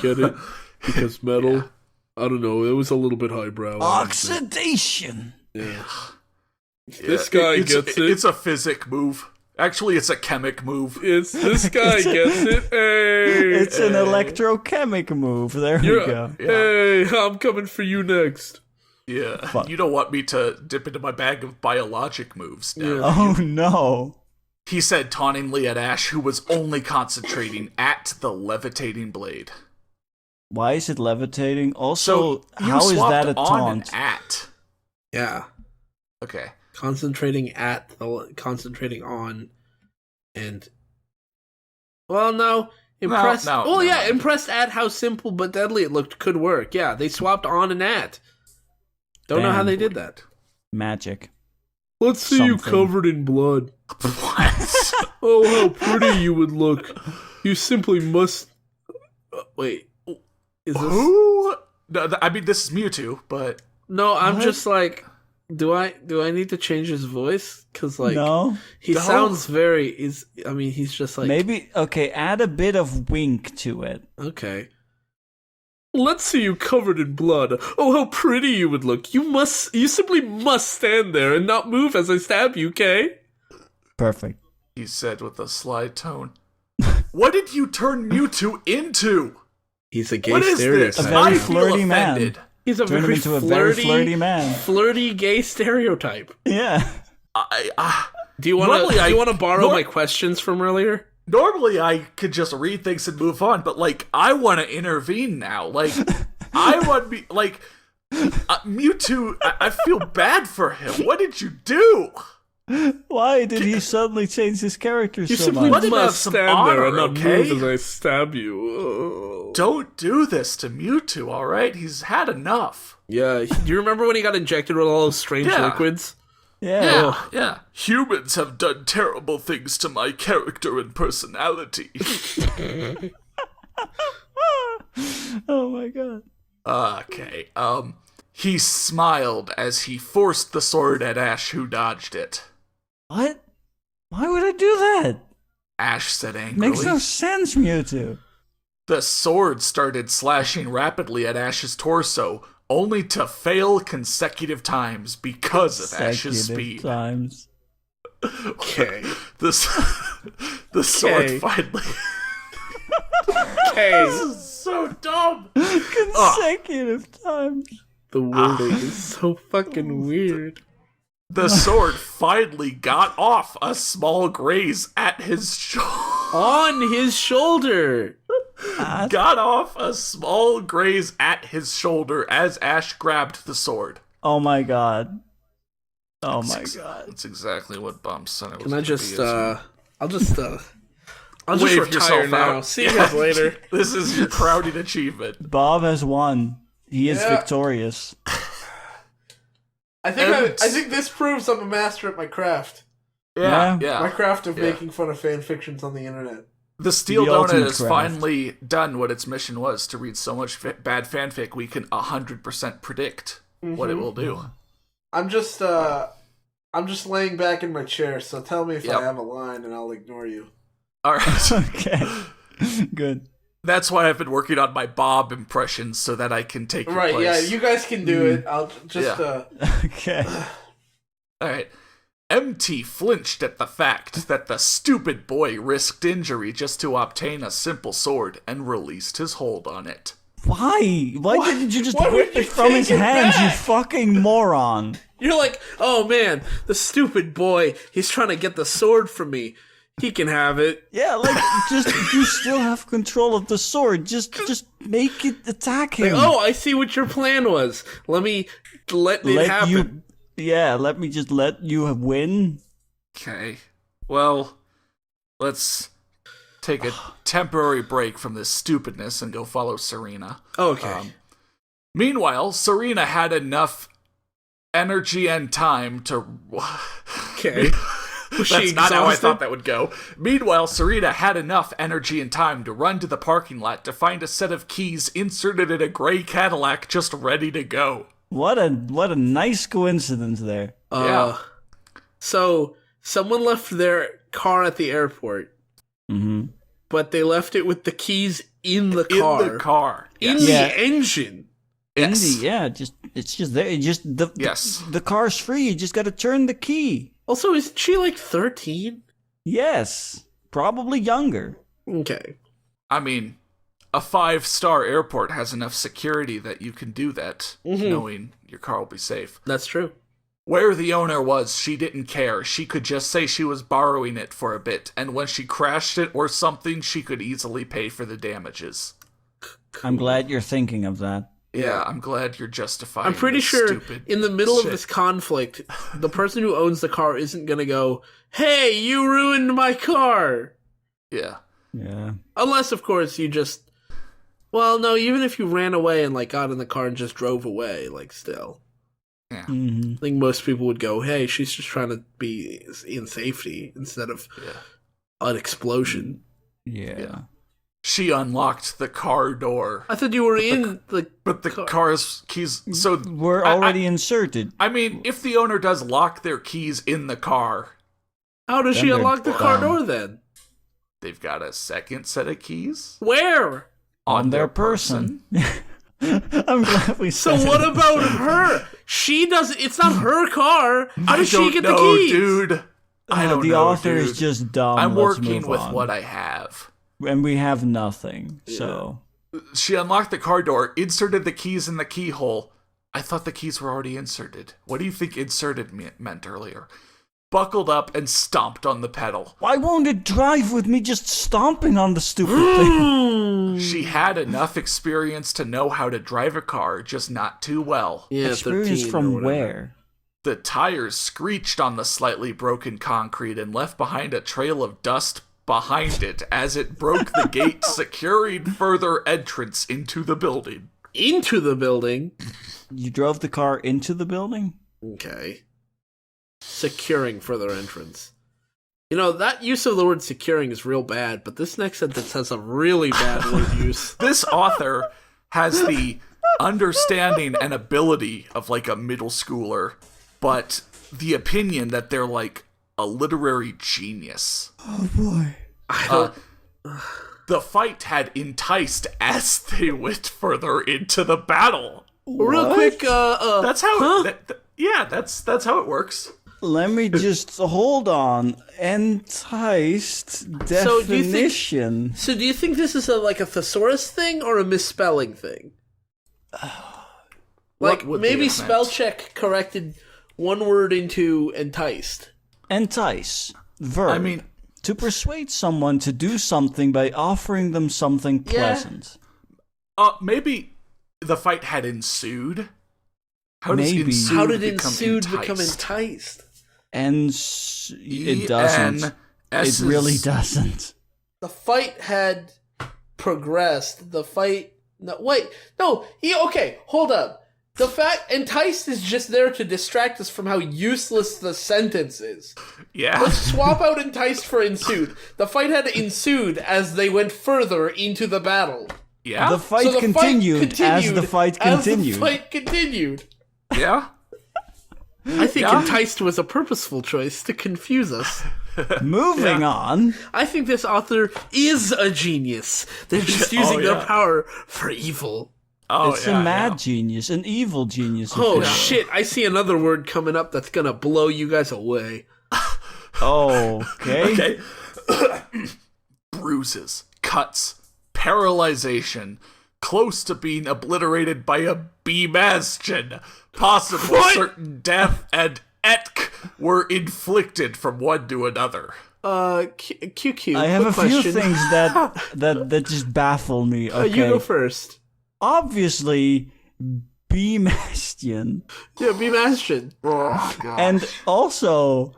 Get it? Because metal? I don't know, it was a little bit highbrow. Oxidation. Yeah. Yeah, This guy it's, gets it. It's a physic move. Actually, it's a chemic move. This guy gets it. Hey! It's an electrochemic move. There we go. Hey, I'm coming for you next. Yeah. Fuck. You don't want me to dip into my bag of biologic moves now. Yeah. Oh no. He said tauntingly at Ash, who was only concentrating at the levitating blade. Why is it levitating? So Also, you how is swapped that a on taunt? and at. Yeah. Okay. Concentrating on, and well, no, impressed. no, yeah, no. impressed at how simple but deadly it looked could work. Yeah, they swapped on and at. Don't know how Damn. they did that. Magic. Let's see you Something. covered in blood. What? Oh, how pretty you would look. You simply must. Wait, is this? Who? No, I mean, this is Mewtwo, but No, I'm What? just like. Do I need to change his voice? Cause like No? he No. sounds very. He's just like Maybe, okay, add a bit of wink to it. okay. Let's see you covered in blood. Oh, how pretty you would look. You simply must stand there and not move as I stab you, okay? Perfect. he said with a sly tone. What did you turn Mewtwo into? He's a gay What is this? A stereotype. very I feel flirty man. offended. He's a Turn him very into a very flirty man. flirty gay stereotype. Yeah. Do you want Normally to? I- Do you want to borrow nor- my questions from earlier? Normally I could just read things and move on, but like I want to intervene now. Like I want to be like Mewtwo. I feel bad for him. What did you do? Why did he suddenly change his character You so simply much? Let him have must some stand there honor, and not okay? move as I stab you. Oh. Don't do this to Mewtwo, all right? He's had enough. Yeah, do you remember when he got injected with all those strange Yeah. liquids? Yeah. Yeah. Humans have done terrible things to my character and personality. Oh my god. Okay. He smiled as he forced the sword at Ash, who dodged it. What? Why would I do that? Ash said angrily. Makes no sense, Mewtwo. The sword started slashing rapidly at Ash's torso, only to fail consecutive times because of Ash's Consecutive speed. times. Okay. The sword Okay. finally. Okay. This is so dumb. Consecutive times. The wording is so fucking weird. The sword finally got off a small graze at his shoulder. On his shoulder. got off a small graze at his shoulder as Ash grabbed the sword. Oh my god. Oh my god. That's exactly what Bomb said it was. Can I just, I'll just wave retire yourself now. out. See you guys later. This is your crowning achievement. Bob has won. He is victorious. I think this proves I'm a master at my craft. Yeah. My craft of making fun of fan fictions on the internet. The Steel The Donut ultimate has craft. finally done what its mission was, to read so much bad fanfic we can 100% predict what it will do. I'm just laying back in my chair, so tell me if I have a line and I'll ignore you. All right. Okay. Good. That's why I've been working on my Bob impressions so that I can take your Right, place. yeah, you guys can do it. I'll just Okay. All right. MT flinched at the fact that the stupid boy risked injury just to obtain a simple sword and released his hold on it. Why? Why didn't you just Why would rip you it from his take it hands, you back? fucking moron? You're like, oh man, the stupid boy, he's trying to get the sword from me. He can have it. Yeah, like, just, you still have control of the sword. Just make it attack him. Like, oh, I see what your plan was. Let it happen. Let me just let you win. Okay. Well, let's take a temporary break from this stupidness and go follow Serena. Okay. Meanwhile, Serena had enough energy and time to... Okay. That's not how I thought that would go. Meanwhile, Serena had enough energy and time to run to the parking lot to find a set of keys inserted in a gray Cadillac just ready to go. What a nice coincidence there. Yeah. So, someone left their car at the airport, but they left it with the keys in the car. In the car. In Yes. the engine. Yes. It's just there. The car's free. You just got to turn the key. Also, isn't she like 13? Yes, probably younger. Okay. I mean, a 5-star airport has enough security that you can do that, knowing your car will be safe. That's true. Where the owner was, she didn't care. She could just say she was borrowing it for a bit, and when she crashed it or something, she could easily pay for the damages. I'm glad you're thinking of that. Yeah, I'm glad you're justifying. I'm pretty this sure stupid in the middle shit. of this conflict, the person who owns the car isn't going to go, hey, you ruined my car. Yeah. Yeah. Unless, of course, you just... Well, no, even if you ran away and like got in the car and just drove away, like still. Yeah. Mm-hmm. I think most people would go, hey, she's just trying to be in safety instead of an explosion. Yeah. She unlocked the car door. I thought you were in the... But the car's keys... So We're already inserted. I mean, if the owner does lock their keys in the car, How does Then she they're unlock the car dumb. door then? they've got a second set of keys Where? On their person. I'm glad we So said what it. about her? She doesn't... It's not her car. How does she don't get know, the keys? dude. I don't the know, author dude. is just dumb. I'm Let's working move with on. what I have. And we have nothing, so... She unlocked the car door, inserted the keys in the keyhole. I thought the keys were already inserted. What do you think inserted meant earlier? Buckled up and stomped on the pedal. Why won't it drive with me just stomping on the stupid thing? She had enough experience to know how to drive a car, just not too well. Yeah, Experience 13 or from whatever. where? The tires screeched on the slightly broken concrete and left behind a trail of dust behind it as it broke the gate, securing further entrance into the building. Into the building? You drove the car into the building? Okay. Securing further entrance. You know, that use of the word securing is real bad, but this next sentence has a really bad word use. This author has the understanding and ability of like a middle schooler, but the opinion that they're like a literary genius. Oh boy. The fight had enticed as they went further into the battle. Real quick, That's how. Huh? That's how it works. Let me just hold on. Enticed So do you think- definition. So do you think this is like a thesaurus thing or a misspelling thing? Like, would they maybe have spell meant? check corrected one word into enticed. Entice. Verb. I mean, to persuade someone to do something by offering them something pleasant. Maybe the fight had ensued. How did ensued become enticed? And it doesn't. It really doesn't. The fight had progressed. Okay, hold up. The fact enticed is just there to distract us from how useless the sentence is. Yeah. Let's swap out enticed for ensued. The fight had ensued as they went further into the battle. Yeah. The fight continued as the fight continued. Yeah. I think enticed was a purposeful choice to confuse us. Moving on. I think this author is a genius. They're just using their power for evil. It's a mad genius, an evil genius. Oh shit, I see another word coming up that's gonna blow you guys away. Okay. Bruises, cuts, paralyzation, close to being obliterated by a beam-astion, possible certain death, and etk were inflicted from one to another. QQ, I have a question. few things that just baffle me. Okay. You go first. Obviously, beam-astion. Yeah, beam-astion. Oh, God. And also,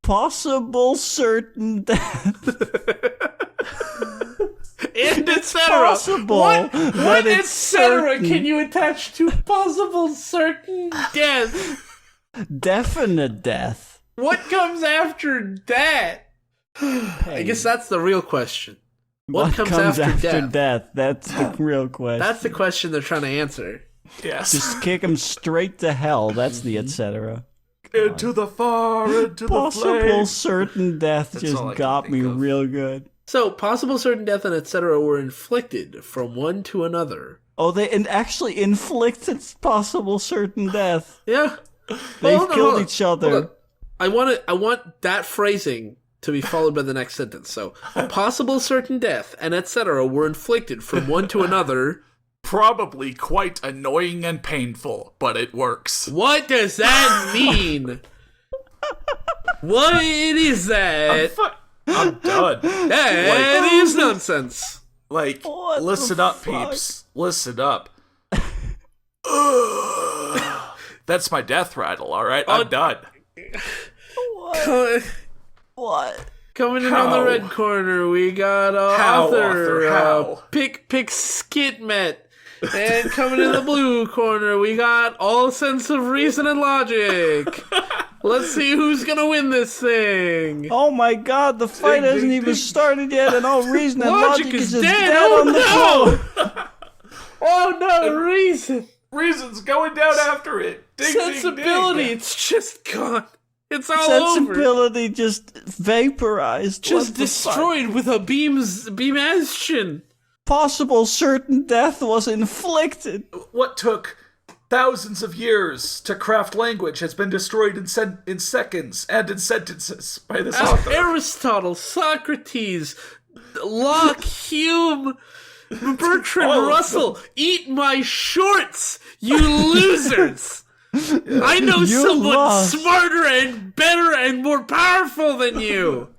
possible certain death. And etc. Possible. What etc. certain. Can you attach to possible certain death? Definite death. What comes after that? I guess that's the real question. What comes after death? That's the real question. That's the question they're trying to answer. Yes. Just kick him straight to hell. That's the etc. Into the far, into the Possible flame. certain death That's just all I can got me think of. real good. So, possible certain death and etc. were inflicted from one to another. Oh, they actually inflicted possible certain death. Yeah. They've killed each other. I want that phrasing to be followed by the next sentence. So, possible certain death and etc. were inflicted from one to another. Probably quite annoying and painful, but it works. What does that mean? What is that? I'm done. That is nonsense. Like, What listen the up, fuck? peeps. Listen up. That's my death rattle, alright? I'm done. What? Coming in on the red corner, we got author How? Pick Skitmet. And coming in the blue corner, we got all sense of reason and logic. Let's see who's gonna win this thing. Oh my god, the fight Ding, hasn't ding, even ding. started yet, and all reason and Logic logic is is just dead. dead Oh, on the no. floor. Oh no, reason. Reason's going down after it. Ding, Sensibility, ding, ding. it's just gone. It's all over. Sensibility just vaporized. Just What the fuck? destroyed with a beam action. Possible certain death was inflicted. What took thousands of years to craft language has been destroyed in seconds and in sentences by this author. Aristotle, Socrates, Locke, Hume, Bertrand Russell, eat my shorts, you losers! I know You someone lost. smarter and better and more powerful than you!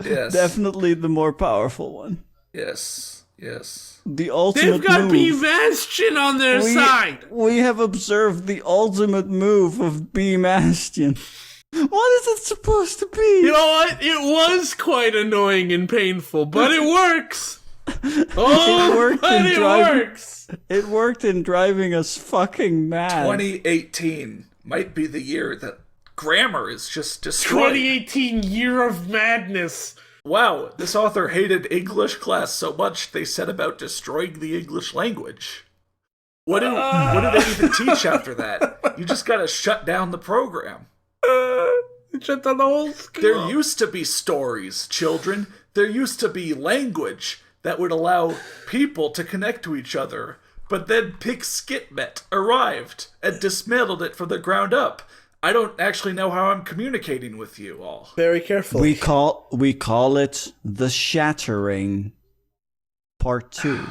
Yes. Definitely the more powerful one. Yes. Yes. The ultimate They've got move. Beam-Astion on their side! We have observed the ultimate move of Beam-Astion. What is it supposed to be? You know what? It was quite annoying and painful, but it works! Oh, It worked but in it driving- works! It worked in driving us fucking mad. 2018 might be the year that grammar is just destroyed. 2018 year of madness! Wow, this author hated English class so much they set about destroying the English language. What do they even teach after that? You just gotta shut down the program. Shut down the whole school. There used to be stories, children. There used to be language that would allow people to connect to each other. But then Pig Skitmet arrived and dismantled it from the ground up. I don't actually know how I'm communicating with you all. Very careful. We call it the Shattering. Part 2.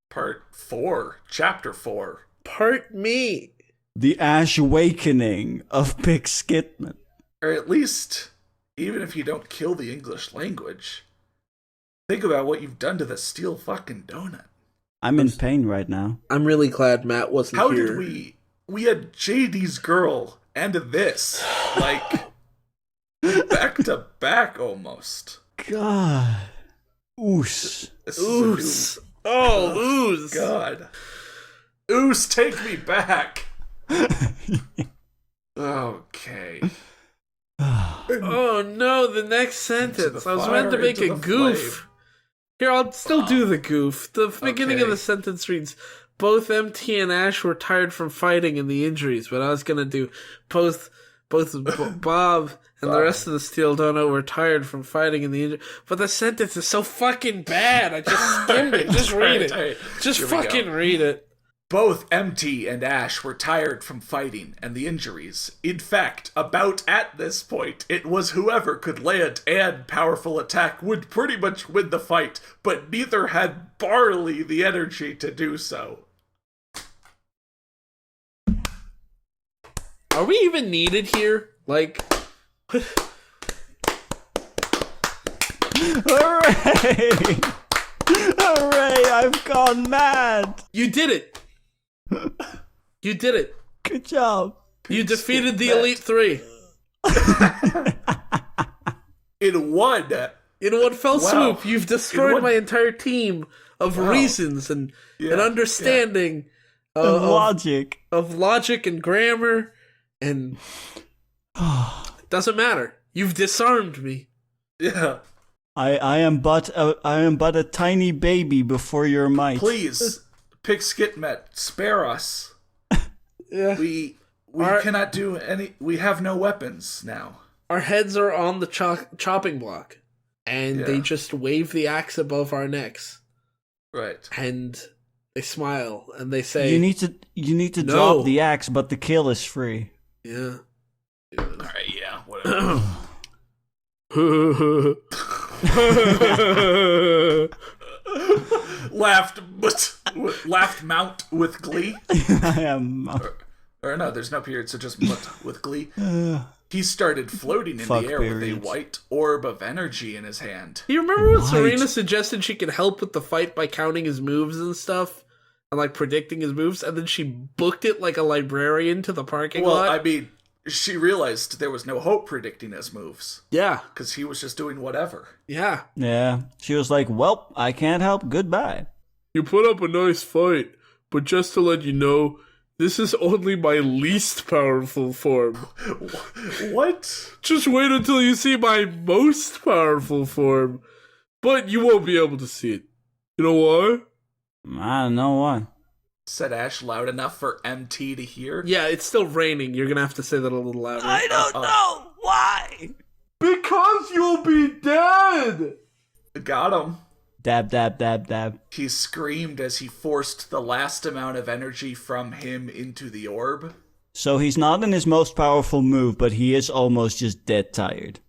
Part 4, Chapter 4. Part me. The Ash Awakening of Pig Skitman. Or at least even if you don't kill the English language, think about what you've done to the steel fucking donut. I'm in pain right now. I'm really glad Matt wasn't How here. did we had JD's girl and this, like, back to back almost. God. Oos. Oos. Oos. God. Oos, take me back. Okay. Oh no, the next sentence. I was meant to make a goof. Here, I'll still do the goof. The beginning of the sentence reads, both MT and Ash were tired from fighting and the injuries, but I was gonna do both Bob and the rest of the Steel Donut were tired from fighting and the injuries. But the sentence is so fucking bad. I just skimmed it. Just read it. Just fucking read it. Both MT and Ash were tired from fighting and the injuries. In fact, about at this point, it was whoever could land and powerful attack would pretty much win the fight, but neither had barely the energy to do so. Are we even needed here? Like... Hooray! Hooray! I've gone mad! You did it! You did it. Good job. You defeated the Elite Three. In one fell swoop, you've destroyed my entire team of reasons and understanding of logic. Of logic and grammar, and it doesn't matter. You've disarmed me. Yeah. I am but a tiny baby before your might. Please, Pixkitmet, spare us. Yeah. We cannot do any. We have no weapons now. Our heads are on the chopping block, and they just wave the axe above our necks. Right. And they smile and they say, "You need to drop the axe, but the kill is free." Yeah. All right. Yeah. Whatever. Laughed Mount with glee. I am. Or no, there's no period, so just with glee. He started floating in the air with a white orb of energy in his hand. You remember when Serena suggested she could help with the fight by counting his moves and stuff? And like predicting his moves, and then she booked it like a librarian to the parking lot? Well, I mean, she realized there was no hope predicting his moves. Yeah. Because he was just doing whatever. Yeah. Yeah. She was like, well, I can't help. Goodbye. You put up a nice fight, but just to let you know, this is only my least powerful form. What? Just wait until you see my most powerful form. But you won't be able to see it. You know why? I don't know why. Said Ash loud enough for MT to hear. Yeah, it's still raining. You're gonna have to say that a little louder. I don't know why. Because you'll be dead! Got him. Dab, dab, dab, dab. He screamed as he forced the last amount of energy from him into the orb. So he's not in his most powerful move, but he is almost just dead tired.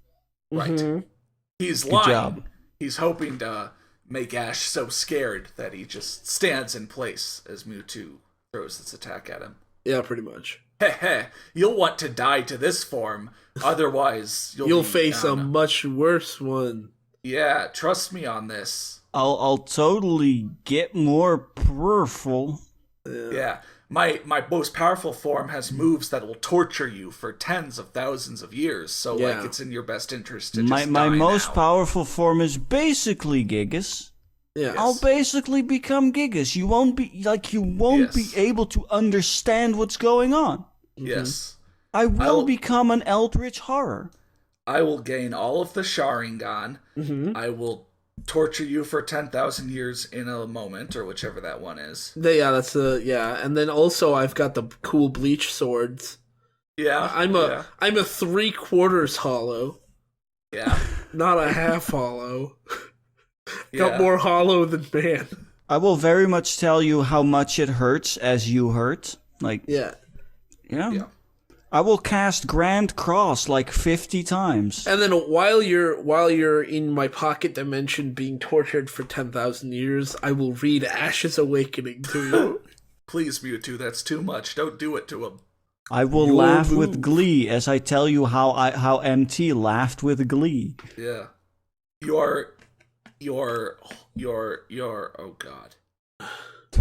Right. Mm-hmm. He's lying. Good job. He's hoping to make Ash so scared that he just stands in place as Mewtwo throws this attack at him. Yeah, pretty much. Heh, you'll want to die to this form, otherwise you'll face a much worse one. Yeah, trust me on this. I'll totally get more powerful. Yeah. My most powerful form has moves that will torture you for tens of thousands of years, so like it's in your best interest to just my die most now. Powerful form is basically Gigas. Yeah. I'll basically become Gigas. You won't be be able to understand what's going on. Yes. I will become an eldritch horror. I will gain all of the Sharingan. Mm-hmm. I will torture you for 10,000 years in a moment, or whichever that one is. Yeah, that's and then also I've got the cool bleach swords. Yeah. I'm a 3/4 hollow. Yeah. Not a half hollow. Got more hollow than man. I will very much tell you how much it hurts as you hurt. Like Yeah. I will cast Grand Cross like 50 times. And then while you're in my pocket dimension being tortured for 10,000 years, I will read Ash's Awakening to you. Please, Mewtwo, that's too much. Don't do it to him. I will Your laugh move. with glee as I tell you how MT laughed with glee. Yeah. Your oh god.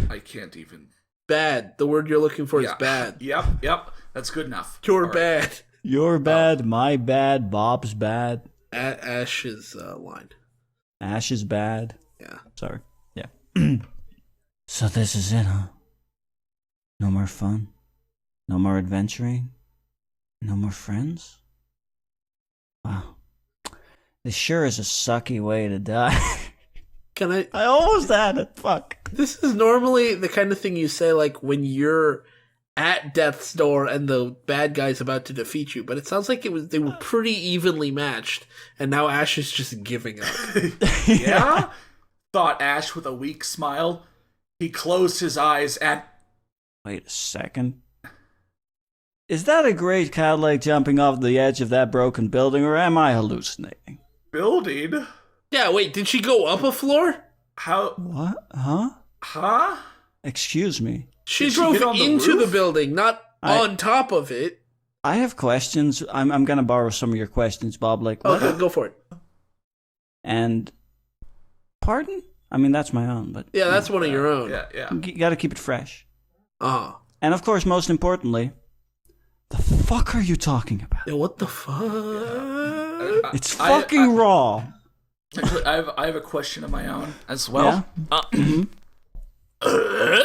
I can't even. Bad. The word you're looking for is bad. Yep. That's good enough. You're All right. bad. You're bad, my bad, Bob's bad, Ash's line. Ash is bad. Yeah. Sorry. Yeah. So this is it, huh? No more fun? No more adventuring? No more friends? Wow. This sure is a sucky way to die. Can I? I almost had it. Fuck. This is normally the kind of thing you say, like, when you're at death's door and the bad guy's about to defeat you. But it sounds like they were pretty evenly matched, and now Ash is just giving up. Yeah? Thought Ash with a weak smile. He closed his eyes and... Wait a second. Is that a great Cadillac jumping off the edge of that broken building, or am I hallucinating? Building? Yeah, wait, did she go up a floor? How... What? Huh? Huh? Excuse me. She Did she drove get on the into the roof? building, not on top of it. I have questions. I'm gonna borrow some of your questions, Bob. Like, what? Okay, go for it. And pardon? I mean, that's my own, but Yeah, that's one of your own. Yeah. you gotta keep it fresh. Uh-huh. And of course, most importantly, the fuck are you talking about? Yeah, what the fuck? It's fucking raw. Actually, I have a question of my own as well. Yeah?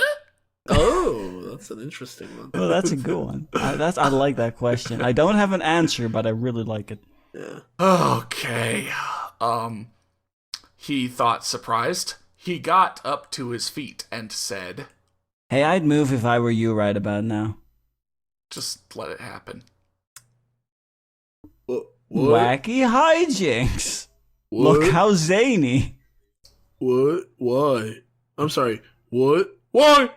Oh, that's an interesting one. Well, that's a good one. I like that question. I don't have an answer, but I really like it. Yeah. Okay. He thought surprised. He got up to his feet and said, Hey, I'd move if I were you right about now. just let it happen. What? Wacky hijinks. Look how zany. What? Why? I'm sorry. What? Why?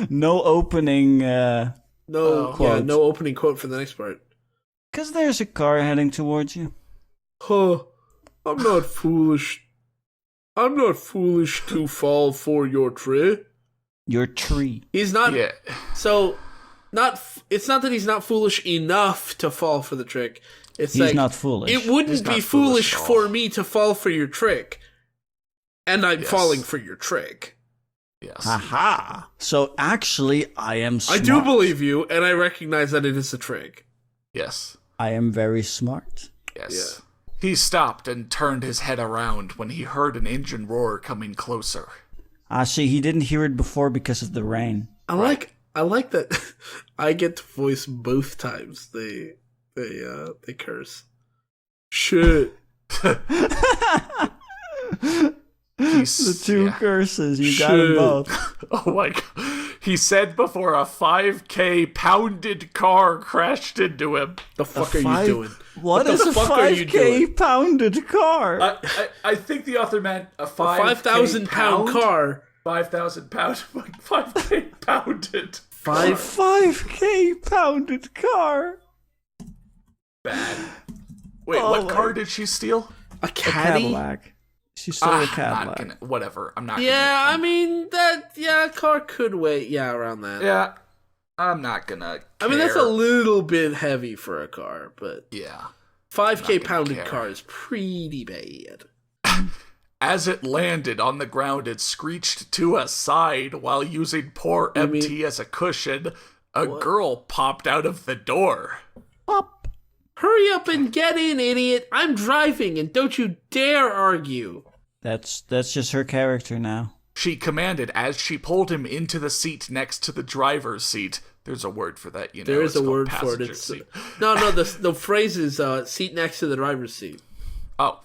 No opening, No, quote. no opening quote for the next part. Because there's a car heading towards you. Huh. I'm not foolish. I'm not foolish to fall for your trick. Your tree. He's not. Yeah. So, it's not that he's not foolish enough to fall for the trick. It's He's like, not foolish. it wouldn't He's be not foolish foolish at all. for me to fall for your trick. And I'm Yes. falling for your trick. Yes. Haha. So actually, I am smart. I do believe you, and I recognize that it is a trick. Yes. I am very smart. Yes. He stopped and turned his head around when he heard an engine roar coming closer. See, he didn't hear it before because of the rain. I like that I get to voice both times they curse. Shit. The two curses, you got them Shit. both. Oh my god. He said before a 5K pounded car crashed into him. The fuck are you doing? What is the a fuck are you 5K doing? pounded car? I think the author meant a 5,000 pound car. 5,000 pound 5K pounded. 5K pounded car. Bad. Wait, Oh what my- car did she steal? A A caddy? Cadillac. She stole a Not Cadillac. gonna, whatever. I'm not Yeah, I gonna. mean a car could weigh around that. Yeah. I'm not gonna. I mean that's a care. little bit heavy for a car, but Yeah. 5K Not gonna pounded care. car is pretty bad. As it landed on the ground, it screeched to a side while using poor You MT as a cushion. A girl popped out of the door. Pop. Hurry up and get in, idiot! I'm driving, and don't you dare argue. That's just her character now. She commanded as she pulled him into the seat next to the driver's seat. There's a word for that, you know. There is it's a called word for it. passenger It's seat. no. The phrase is seat next to the driver's seat. Oh,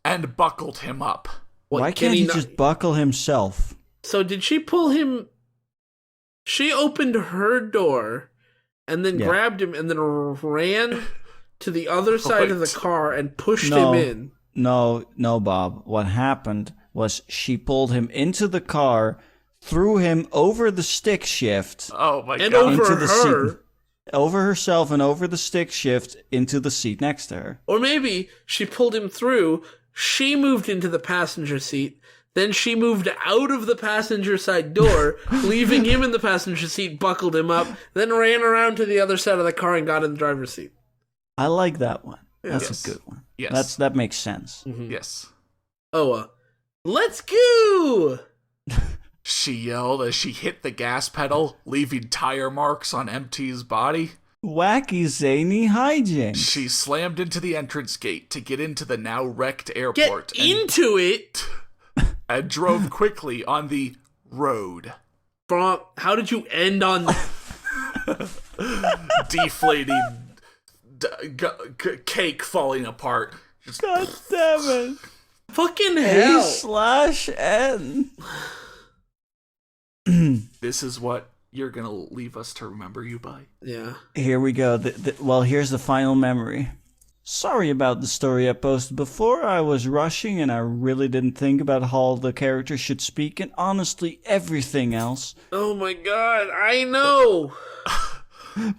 and buckled him up. What, Why can can't he not- just buckle himself? So did she pull him? She opened her door, and then Yeah. grabbed him, and then ran to the other side of the Wait. car and pushed No. him in. No, Bob. What happened was she pulled him into the car, threw him over the stick shift, Oh my And god. over into the her. seat, over herself and over the stick shift into the seat next to her. Or maybe she pulled him through, she moved into the passenger seat, Then she moved out of the passenger side door, leaving him in the passenger seat, buckled him up, then ran around to the other side of the car and got in the driver's seat. I like that one. That's Yes. a good one. Yes. That makes sense. Yes. Oh, let's go! She yelled as she hit the gas pedal, leaving tire marks on MT's body. Wacky zany hijinks. She slammed into the entrance gate to get into the now wrecked Get airport into it! and drove quickly on the road. Bronk, how did you end on... Deflating cake falling apart. Just God damn it. Fucking hell! A/N. this is what you're gonna leave us to remember you by. Yeah. Here we go. Well, here's the final memory. Sorry about the story I posted before. I was rushing and I really didn't think about how the character should speak and honestly everything else. Oh my god, I know!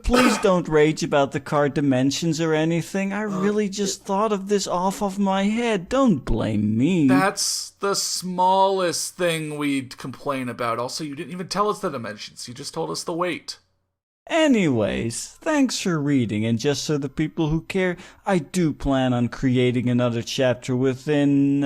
Please don't rage about the card dimensions or anything. I really just thought of this off of my head. Don't blame me. That's the smallest thing we'd complain about. Also, you didn't even tell us the dimensions. You just told us the weight. Anyways, thanks for reading, and just so the people who care, I do plan on creating another chapter within,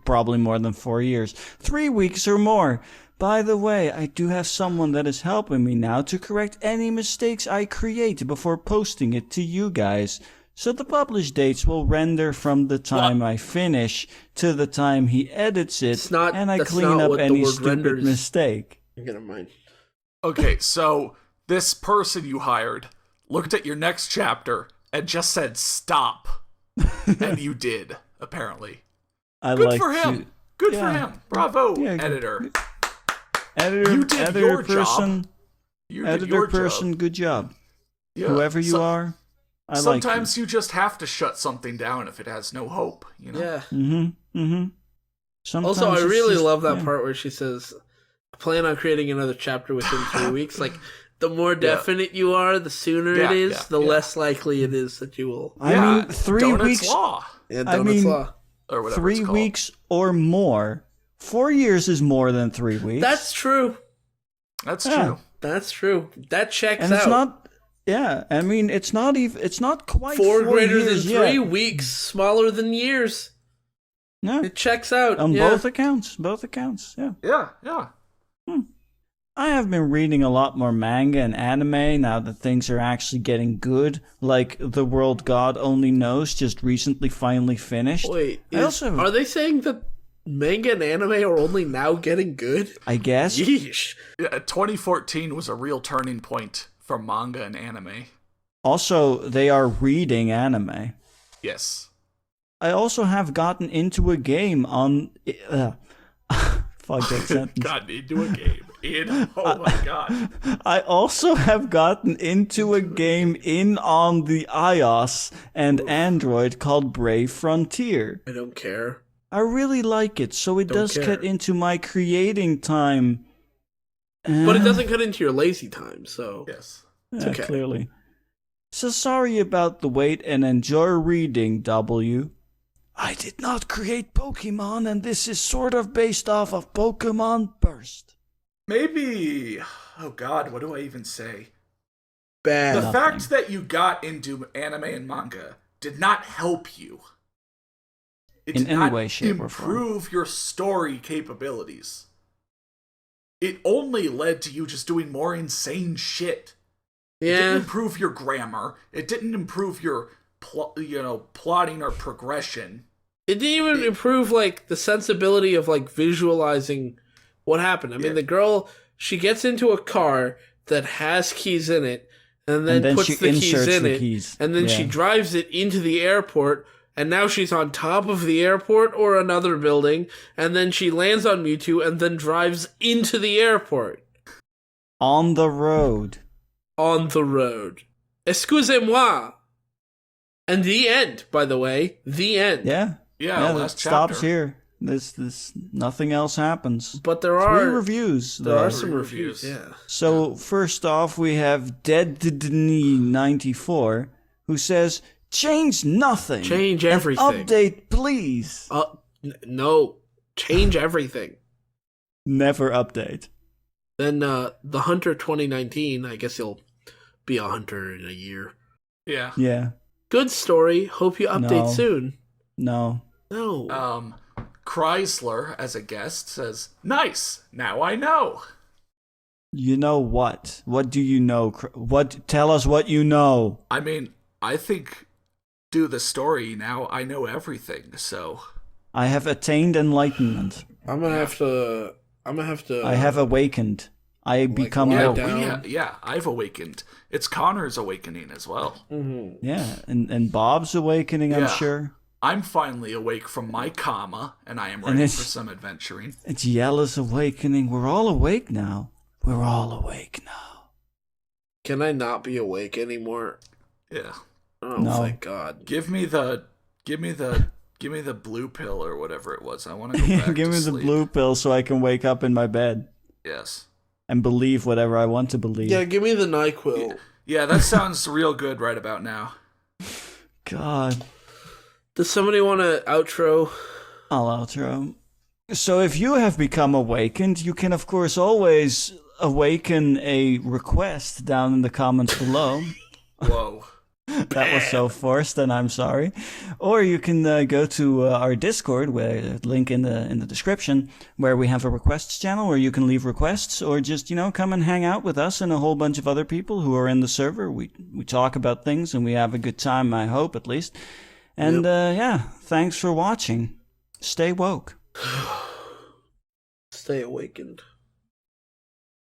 probably more than 4 years. 3 weeks or more. By the way, I do have someone that is helping me now to correct any mistakes I create before posting it to you guys. So the publish dates will render from the time I finish to the time he edits it, and I clean up any stupid mistake. Never mind. Okay, so this person you hired looked at your next chapter and just said stop. And you did, apparently. Good for him. Good for him. Bravo, editor. You did your person, job. You did editor your person, job. good job. Yeah. Whoever you are, I like you. Sometimes you just have to shut something down if it has no hope, you know? Yeah. Sometimes also, I really just, love that part where she says, I plan on creating another chapter within 3 weeks. Like, the more definite you are, the sooner it is, the less likely it is that you will. I mean, 3 Donut's weeks. Law. Yeah, Donut's Law. Or whatever 3 it's called. weeks or more. 4 years is more than 3 weeks. That's true. That's true. That's true. That checks and out. it's not. Yeah, I mean, it's not even. It's not quite 4 greater than years 3 yet. weeks, smaller than years. Yeah, It checks out. on both accounts. Both accounts. Yeah. Yeah. I have been reading a lot more manga and anime now that things are actually getting good. Like The World God Only Knows just recently finally finished. Wait, are they saying that manga and anime are only now getting good? I guess. Yeesh. Yeah, 2014 was a real turning point for manga and anime. Also, they are reading anime. Yes. I also have gotten into a game on... fuck that sentence. Gotten into a game. Oh my god. I also have gotten into a game on the iOS and Android called Brave Frontier. I don't care. I really like it, so it does cut into my creating time. But it doesn't cut into your lazy time, so... Yes. okay. Clearly. So sorry about the wait and enjoy reading, W. I did not create Pokemon, and this is sort of based off of Pokemon Burst. Maybe... Oh god, what do I even say? Bad. The fact that you got into anime and manga did not help you. It In did any not way, shape, or form. improve your story capabilities. It only led to you just doing more insane shit. It didn't improve your grammar. It didn't improve your plotting or progression. It didn't even improve, like, the sensibility of, like, visualizing what happened. I mean, the girl, she gets into a car that has keys in it, and then puts the keys in it, and then she drives it into the airport, and now she's on top of the airport or another building, and then she lands on Mewtwo, and then drives into the airport. On the road. On the road. Excusez-moi. And the end, by the way. The end. Yeah. Yeah, that stops here. This nothing else happens. But there are 3 reviews. There are some reviews, yeah. So first off, we have Deadney94, who says, "Change nothing. Change everything. Update, please." No, change everything. Never update. Then the Hunter 2019, I guess he'll be a hunter in a year. Yeah. Yeah. Good story. Hope you update No. soon. No. No. Chrysler, as a guest, says, "Nice. Now I know." You know what? What do you know? Tell us what you know. I mean, I think do the story now. I know everything. So I have attained enlightenment. I'm gonna have to. I have awakened. I become lie woke. down. I've awakened. It's Connor's awakening as well. Mm-hmm. Yeah, and Bob's awakening, I'm Yeah. sure. I'm finally awake from my coma, and I am ready for some adventuring. It's Yella's awakening. We're all awake now. We're all awake now. Can I not be awake anymore? Yeah. Oh, No. thank God. Give me the blue pill or whatever it was. I want to go back Give to me the sleep. blue pill so I can wake up in my bed Yes. and believe whatever I want to believe. Yeah, give me the NyQuil. Yeah, that sounds real good right about now. God. Does somebody want to outro? I'll outro. So if you have become awakened, you can of course always awaken a request down in the comments below. Whoa. That was so forced, and I'm sorry. Or you can go to our Discord, where link in the description, where we have a requests channel where you can leave requests, or just come and hang out with us and a whole bunch of other people who are in the server. We talk about things and we have a good time. I hope, at least. And thanks for watching. Stay woke. Stay awakened.